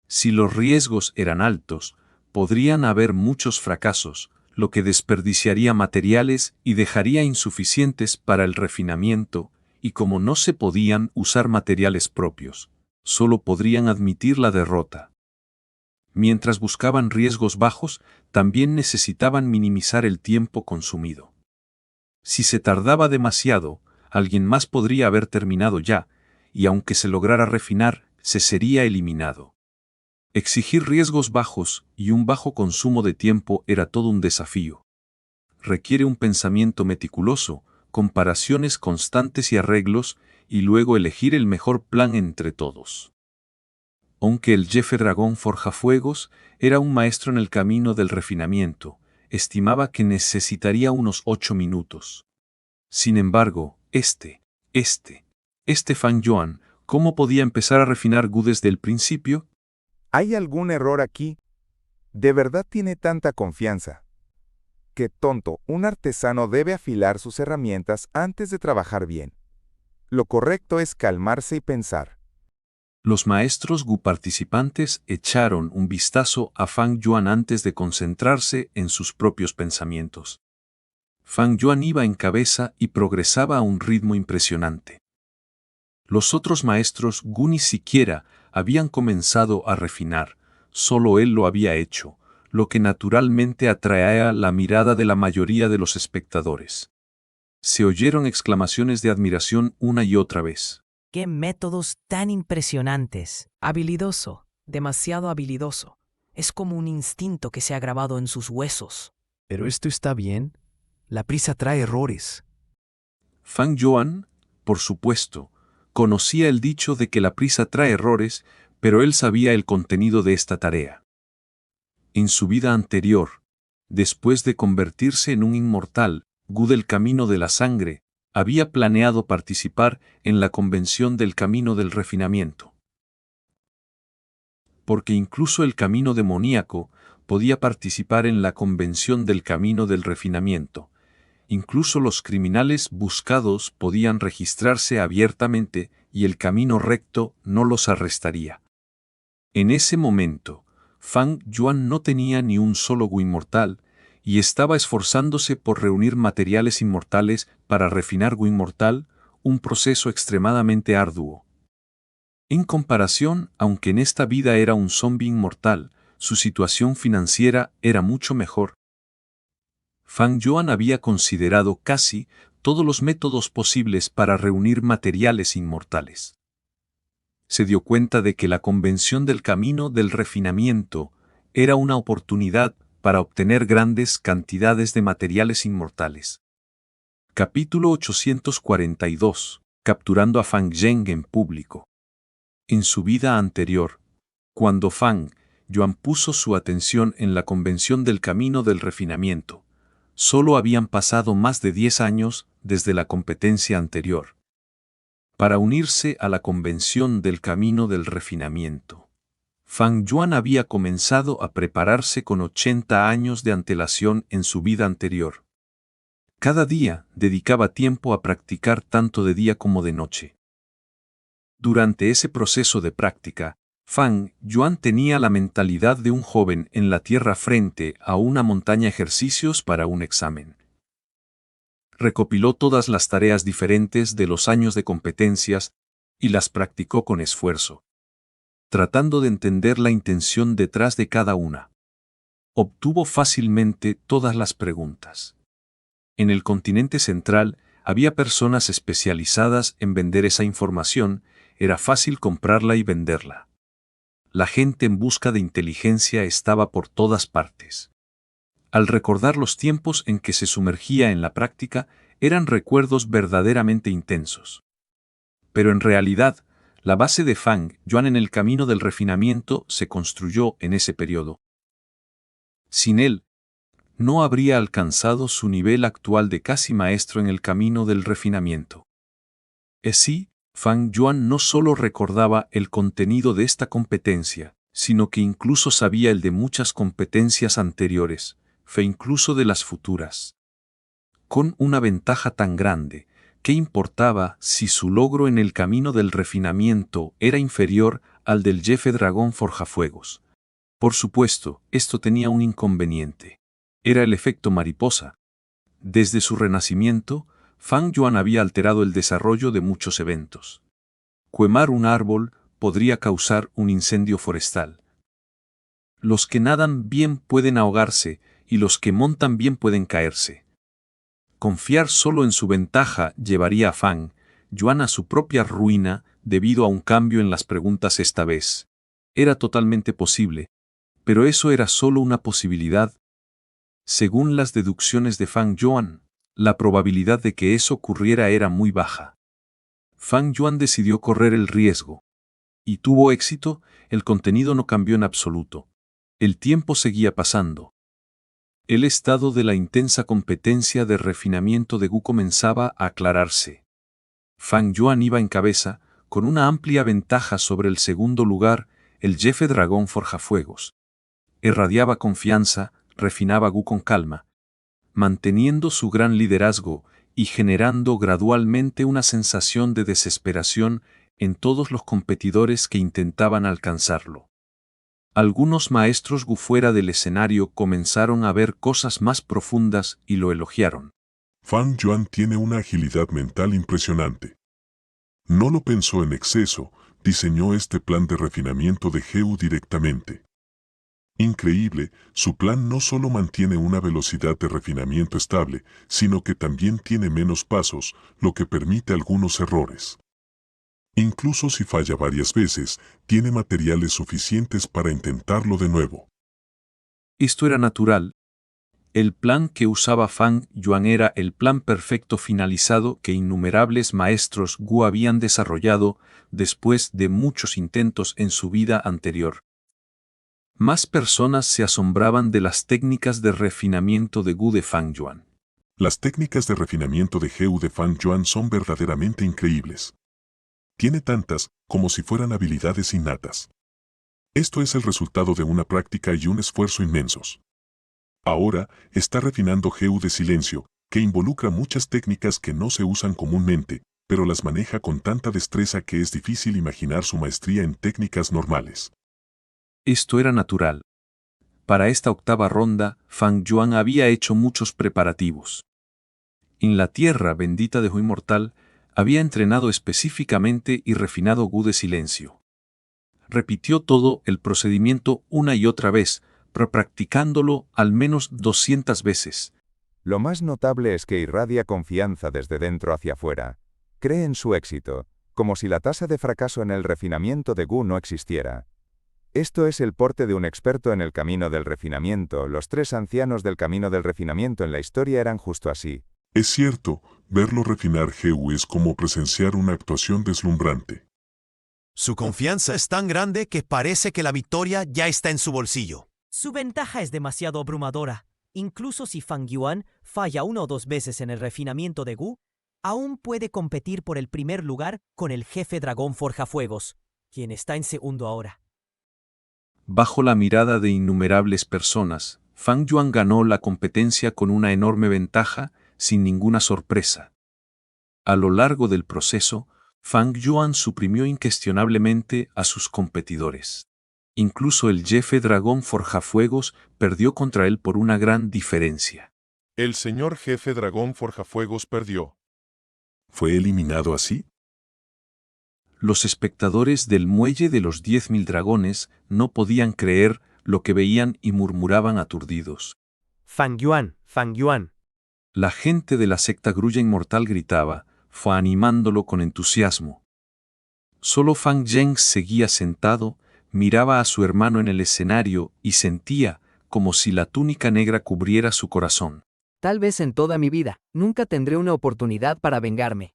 Si los riesgos eran altos, podrían haber muchos fracasos, lo que desperdiciaría materiales y dejaría insuficientes para el refinamiento, y como no se podían usar materiales propios, solo podrían admitir la derrota. Mientras buscaban riesgos bajos, también necesitaban minimizar el tiempo consumido. Si se tardaba demasiado, alguien más podría haber terminado ya, y aunque se lograra refinar, se sería eliminado. Exigir riesgos bajos y un bajo consumo de tiempo era todo un desafío. Requiere un pensamiento meticuloso, comparaciones constantes y arreglos, y luego elegir el mejor plan entre todos. Aunque el jefe dragón forjafuegos era un maestro en el camino del refinamiento, estimaba que necesitaría unos 8 minutos. Sin embargo, este Fang Yuan, ¿cómo podía empezar a refinar gu desde el principio? ¿Hay algún error aquí? ¿De verdad tiene tanta confianza? Qué tonto, un artesano debe afilar sus herramientas antes de trabajar bien. Lo correcto es calmarse y pensar. Los maestros gu participantes echaron un vistazo a Fang Yuan antes de concentrarse en sus propios pensamientos. Fang Yuan iba en cabeza y progresaba a un ritmo impresionante. Los otros maestros gu ni siquiera habían comenzado a refinar, solo él lo había hecho, lo que naturalmente atraía la mirada de la mayoría de los espectadores. Se oyeron exclamaciones de admiración una y otra vez. ¡Qué métodos tan impresionantes! Habilidoso, demasiado habilidoso. Es como un instinto que se ha grabado en sus huesos. Pero esto está bien. La prisa trae errores. Fang Yuan, por supuesto, conocía el dicho de que la prisa trae errores, pero él sabía el contenido de esta tarea. En su vida anterior, después de convertirse en un inmortal, gu del camino de la sangre, había planeado participar en la convención del camino del refinamiento. Porque incluso el camino demoníaco podía participar en la convención del camino del refinamiento. Incluso los criminales buscados podían registrarse abiertamente y el camino recto no los arrestaría. En ese momento, Fang Yuan no tenía ni un solo gu inmortal, y estaba esforzándose por reunir materiales inmortales para refinar gu inmortal, un proceso extremadamente arduo. En comparación, aunque en esta vida era un zombi inmortal, su situación financiera era mucho mejor. Fang Yuan había considerado casi todos los métodos posibles para reunir materiales inmortales. Se dio cuenta de que la convención del camino del refinamiento era una oportunidad para obtener grandes cantidades de materiales inmortales. Capítulo 842. Capturando a Fang Zheng en público. En su vida anterior, cuando Fang Yuan puso su atención en la convención del camino del refinamiento, solo habían pasado más de 10 años desde la competencia anterior. Para unirse a la convención del camino del refinamiento, Fang Yuan había comenzado a prepararse con 80 años de antelación en su vida anterior. Cada día dedicaba tiempo a practicar tanto de día como de noche. Durante ese proceso de práctica, Fang Yuan tenía la mentalidad de un joven en la tierra frente a una montaña de ejercicios para un examen. Recopiló todas las tareas diferentes de los años de competencias y las practicó con esfuerzo, tratando de entender la intención detrás de cada una. Obtuvo fácilmente todas las preguntas. En el continente central había personas especializadas en vender esa información, era fácil comprarla y venderla. La gente en busca de inteligencia estaba por todas partes. Al recordar los tiempos en que se sumergía en la práctica, eran recuerdos verdaderamente intensos. Pero en realidad, la base de Fang Yuan en el camino del refinamiento se construyó en ese periodo. Sin él, no habría alcanzado su nivel actual de casi maestro en el camino del refinamiento. Así, Fang Yuan no solo recordaba el contenido de esta competencia, sino que incluso sabía el de muchas competencias anteriores, fe incluso de las futuras. Con una ventaja tan grande, ¿qué importaba si su logro en el camino del refinamiento era inferior al del jefe dragón forjafuegos? Por supuesto, esto tenía un inconveniente. Era el efecto mariposa. Desde su renacimiento, Fang Yuan había alterado el desarrollo de muchos eventos. Quemar un árbol podría causar un incendio forestal. Los que nadan bien pueden ahogarse, y los que montan bien pueden caerse. Confiar solo en su ventaja llevaría a Fang Yuan a su propia ruina debido a un cambio en las preguntas esta vez. Era totalmente posible, pero eso era solo una posibilidad. Según las deducciones de Fang Yuan, la probabilidad de que eso ocurriera era muy baja. Fang Yuan decidió correr el riesgo. Y tuvo éxito, el contenido no cambió en absoluto. El tiempo seguía pasando. El estado de la intensa competencia de refinamiento de Gu comenzaba a aclararse. Fang Yuan iba en cabeza, con una amplia ventaja sobre el segundo lugar, el jefe dragón forjafuegos. Irradiaba confianza, refinaba Gu con calma, manteniendo su gran liderazgo y generando gradualmente una sensación de desesperación en todos los competidores que intentaban alcanzarlo. Algunos maestros Gu fuera del escenario comenzaron a ver cosas más profundas y lo elogiaron. Fang Yuan tiene una agilidad mental impresionante. No lo pensó en exceso, diseñó este plan de refinamiento de Geu directamente. Increíble, su plan no solo mantiene una velocidad de refinamiento estable, sino que también tiene menos pasos, lo que permite algunos errores. Incluso si falla varias veces, tiene materiales suficientes para intentarlo de nuevo. Esto era natural. El plan que usaba Fang Yuan era el plan perfecto finalizado que innumerables maestros Gu habían desarrollado después de muchos intentos en su vida anterior. Más personas se asombraban de las técnicas de refinamiento de Gu de Fang Yuan. Las técnicas de refinamiento de Geu de Fang Yuan son verdaderamente increíbles. Tiene tantas como si fueran habilidades innatas. Esto es el resultado de una práctica y un esfuerzo inmensos. Ahora, está refinando Geu de silencio, que involucra muchas técnicas que no se usan comúnmente, pero las maneja con tanta destreza que es difícil imaginar su maestría en técnicas normales. Esto era natural. Para esta octava ronda, Fang Yuan había hecho muchos preparativos. En la tierra bendita de Hu Inmortal, había entrenado específicamente y refinado Gu de silencio. Repitió todo el procedimiento una y otra vez, practicándolo al menos 200 veces. Lo más notable es que irradia confianza desde dentro hacia afuera. Cree en su éxito, como si la tasa de fracaso en el refinamiento de Gu no existiera. Esto es el porte de un experto en el camino del refinamiento. Los 3 ancianos del camino del refinamiento en la historia eran justo así. Es cierto, verlo refinar Heu es como presenciar una actuación deslumbrante. Su confianza es tan grande que parece que la victoria ya está en su bolsillo. Su ventaja es demasiado abrumadora. Incluso si Fang Yuan falla 1 o 2 veces en el refinamiento de Gu, aún puede competir por el primer lugar con el jefe dragón Forjafuegos, quien está en segundo ahora. Bajo la mirada de innumerables personas, Fang Yuan ganó la competencia con una enorme ventaja, sin ninguna sorpresa. A lo largo del proceso, Fang Yuan suprimió incuestionablemente a sus competidores. Incluso el jefe dragón Forjafuegos perdió contra él por una gran diferencia. El señor jefe dragón Forjafuegos perdió. ¿Fue eliminado así? Los espectadores del muelle de los 10.000 dragones no podían creer lo que veían y murmuraban aturdidos. Fang Yuan, Fang Yuan. La gente de la secta Grulla Inmortal gritaba, fue animándolo con entusiasmo. Solo Fang Zheng seguía sentado, miraba a su hermano en el escenario y sentía como si la túnica negra cubriera su corazón. Tal vez en toda mi vida, nunca tendré una oportunidad para vengarme.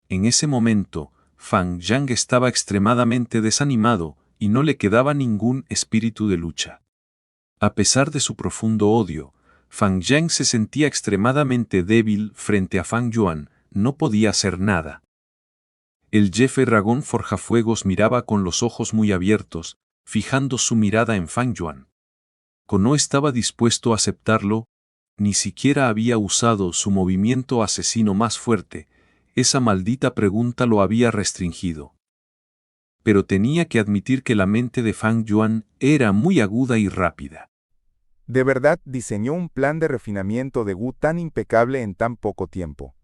En ese momento, Fang Zhang estaba extremadamente desanimado y no le quedaba ningún espíritu de lucha. A pesar de su profundo odio, Fang Zhang se sentía extremadamente débil frente a Fang Yuan, no podía hacer nada. El jefe dragón Forjafuegos miraba con los ojos muy abiertos, fijando su mirada en Fang Yuan. No estaba dispuesto a aceptarlo, ni siquiera había usado su movimiento asesino más fuerte. Esa maldita pregunta lo había restringido. Pero tenía que admitir que la mente de Fang Yuan era muy aguda y rápida. ¿De verdad diseñó un plan de refinamiento de Gu tan impecable en tan poco tiempo?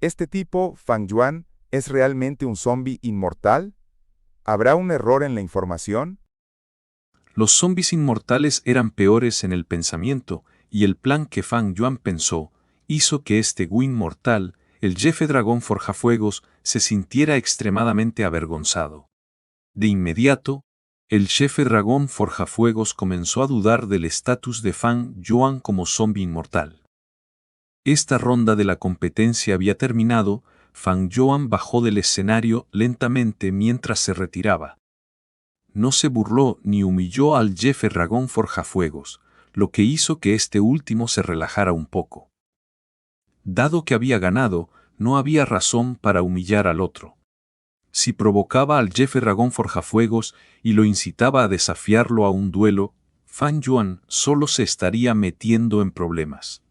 ¿Este tipo, Fang Yuan, es realmente un zombie inmortal? ¿Habrá un error en la información? Los zombies inmortales eran peores en el pensamiento, y el plan que Fang Yuan pensó hizo que este Gu inmortal, el jefe dragón Forjafuegos, se sintiera extremadamente avergonzado. De inmediato, el jefe dragón Forjafuegos comenzó a dudar del estatus de Fang Yuan como zombie inmortal. Esta ronda de la competencia había terminado. Fang Yuan bajó del escenario lentamente mientras se retiraba. No se burló ni humilló al jefe dragón Forjafuegos, lo que hizo que este último se relajara un poco. Dado que había ganado, no había razón para humillar al otro. Si provocaba al jefe dragón Forjafuegos y lo incitaba a desafiarlo a un duelo, Fang Yuan solo se estaría metiendo en problemas.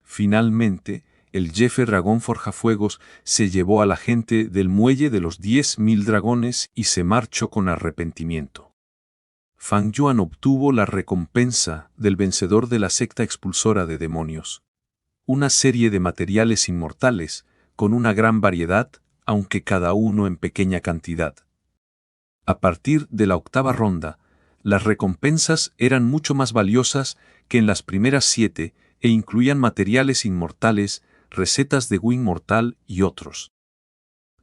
Finalmente, el jefe dragón Forjafuegos se llevó a la gente del muelle de los 10.000 dragones y se marchó con arrepentimiento. Fang Yuan obtuvo la recompensa del vencedor de la secta expulsora de demonios. Una serie de materiales inmortales, con una gran variedad, aunque cada uno en pequeña cantidad. A partir de la 8ª ronda, las recompensas eran mucho más valiosas que en las primeras 7 e incluían materiales inmortales, recetas de Gu inmortal y otros.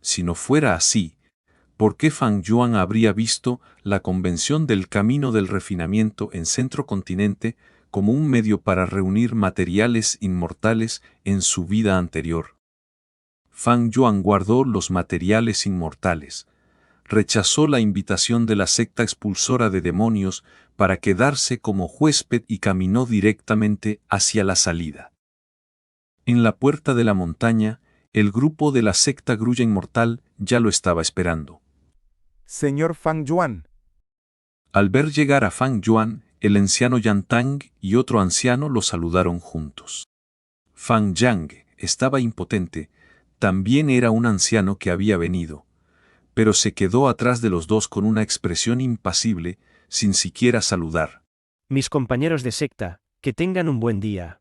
Si no fuera así, ¿por qué Fang Yuan habría visto la convención del camino del refinamiento en Centro Continente como un medio para reunir materiales inmortales en su vida anterior? Fang Yuan guardó los materiales inmortales, rechazó la invitación de la secta expulsora de demonios para quedarse como huésped y caminó directamente hacia la salida. En la puerta de la montaña, el grupo de la secta Grulla Inmortal ya lo estaba esperando. Señor Fang Yuan. Al ver llegar a Fang Yuan, el anciano Yan Tang y otro anciano lo saludaron juntos. Fang Yang estaba impotente, también era un anciano que había venido, pero se quedó atrás de los dos con una expresión impasible, sin siquiera saludar. Mis compañeros de secta, que tengan un buen día.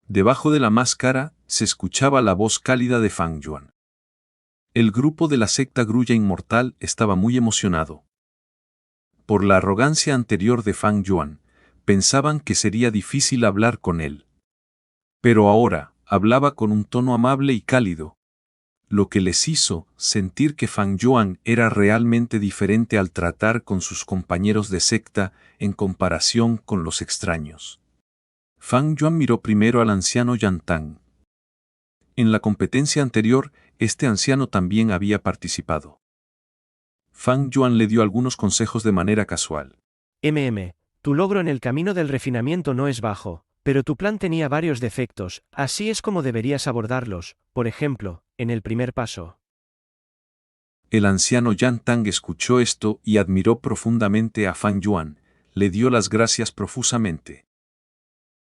Debajo de la máscara se escuchaba la voz cálida de Fang Yuan. El grupo de la secta Grulla Inmortal estaba muy emocionado. Por la arrogancia anterior de Fang Yuan, pensaban que sería difícil hablar con él. Pero ahora, hablaba con un tono amable y cálido. lo que les hizo sentir que Fang Yuan era realmente diferente al tratar con sus compañeros de secta en comparación con los extraños. Fang Yuan miró primero al anciano Yan Tang. En la competencia anterior, este anciano también había participado. Fang Yuan le dio algunos consejos de manera casual. Tu logro en el camino del refinamiento no es bajo, pero tu plan tenía varios defectos, así es como deberías abordarlos, por ejemplo, en el primer paso. El anciano Yan Tang escuchó esto y admiró profundamente a Fang Yuan, le dio las gracias profusamente.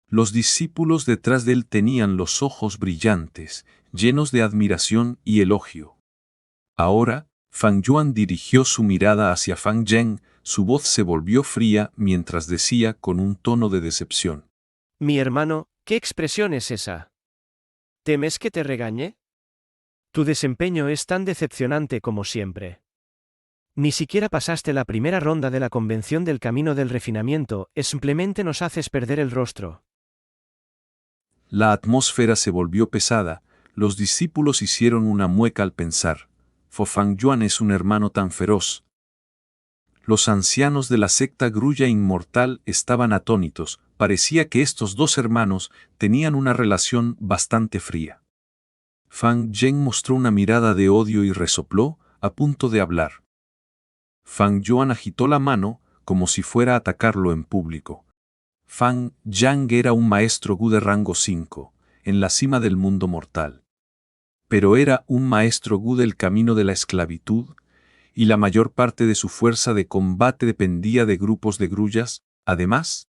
Los discípulos detrás de él tenían los ojos brillantes, llenos de admiración y elogio. Ahora, Fang Yuan dirigió su mirada hacia Fang Zheng, su voz se volvió fría mientras decía con un tono de decepción. Mi hermano, ¿qué expresión es esa? ¿Temes que te regañe? Tu desempeño es tan decepcionante como siempre. Ni siquiera pasaste la primera ronda de la convención del camino del refinamiento, simplemente nos haces perder el rostro. La atmósfera se volvió pesada, los discípulos hicieron una mueca al pensar, Fang Yuan es un hermano tan feroz. Los ancianos de la secta Grulla Inmortal estaban atónitos, parecía que estos dos hermanos tenían una relación bastante fría. Fang Zheng mostró una mirada de odio y resopló, a punto de hablar. Fang Yuan agitó la mano, como si fuera a atacarlo en público. Fang Zheng era un maestro Gu de rango 5, en la cima del mundo mortal. Pero era un maestro Gu del camino de la esclavitud, y la mayor parte de su fuerza de combate dependía de grupos de grullas. Además,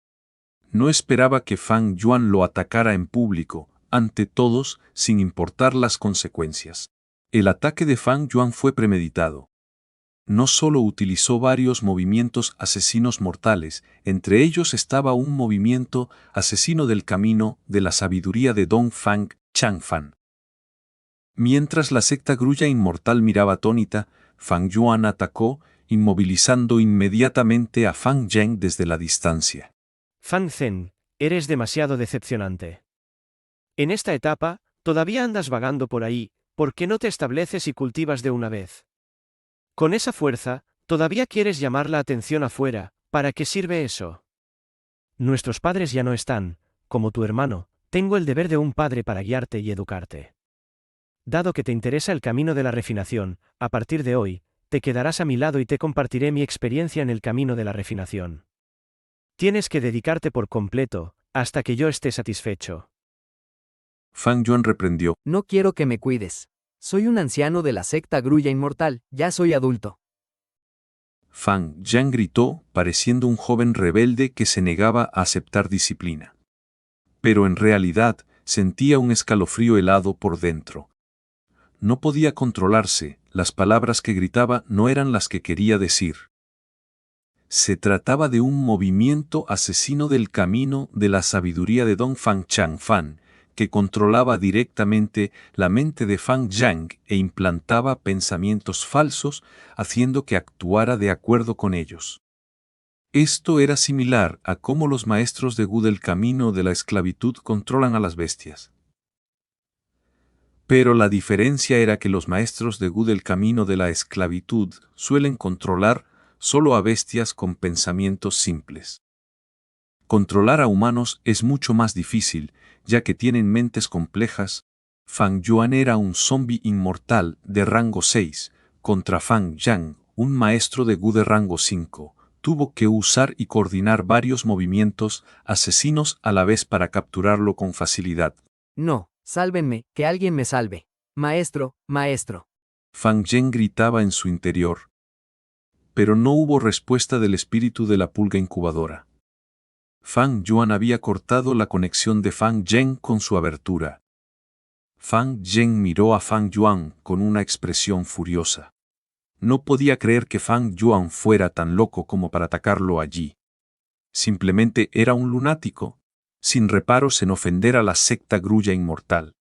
no esperaba que Fang Yuan lo atacara en público, ante todos, sin importar las consecuencias. El ataque de Fang Yuan fue premeditado. No solo utilizó varios movimientos asesinos mortales, entre ellos estaba un movimiento asesino del camino de la sabiduría de Dong Fang Changfan. Mientras la secta Grulla Inmortal miraba atónita, Fang Yuan atacó, inmovilizando inmediatamente a Fang Zheng desde la distancia. Fang Zheng, eres demasiado decepcionante. En esta etapa, todavía andas vagando por ahí, ¿por qué no te estableces y cultivas de una vez? Con esa fuerza, todavía quieres llamar la atención afuera, ¿para qué sirve eso? Nuestros padres ya no están, como tu hermano, tengo el deber de un padre para guiarte y educarte. Dado que te interesa el camino de la refinación, a partir de hoy, te quedarás a mi lado y te compartiré mi experiencia en el camino de la refinación. Tienes que dedicarte por completo, hasta que yo esté satisfecho. Fang Yuan reprendió. No quiero que me cuides. Soy un anciano de la secta Grulla Inmortal, ya soy adulto. Fang Zheng gritó, pareciendo un joven rebelde que se negaba a aceptar disciplina. Pero en realidad, sentía un escalofrío helado por dentro. No podía controlarse, las palabras que gritaba no eran las que quería decir. Se trataba de un movimiento asesino del camino de la sabiduría de Dong Fang Changfan, que controlaba directamente la mente de Fang Zheng e implantaba pensamientos falsos, haciendo que actuara de acuerdo con ellos. Esto era similar a cómo los maestros de Gu del camino de la esclavitud controlan a las bestias. Pero la diferencia era que los maestros de Gu del camino de la esclavitud suelen controlar solo a bestias con pensamientos simples. Controlar a humanos es mucho más difícil, ya que tienen mentes complejas. Fang Yuan era un zombi inmortal de rango 6, contra Fang Zheng, un maestro de Gu de rango 5. Tuvo que usar y coordinar varios movimientos asesinos a la vez para capturarlo con facilidad. No, sálvenme, que alguien me salve. Maestro, maestro. Fang Zheng gritaba en su interior. Pero no hubo respuesta del espíritu de la pulga incubadora. Fang Yuan había cortado la conexión de Fang Zheng con su abertura. Fang Zheng miró a Fang Yuan con una expresión furiosa. No podía creer que Fang Yuan fuera tan loco como para atacarlo allí. Simplemente era un lunático, sin reparos en ofender a la secta Grulla Inmortal.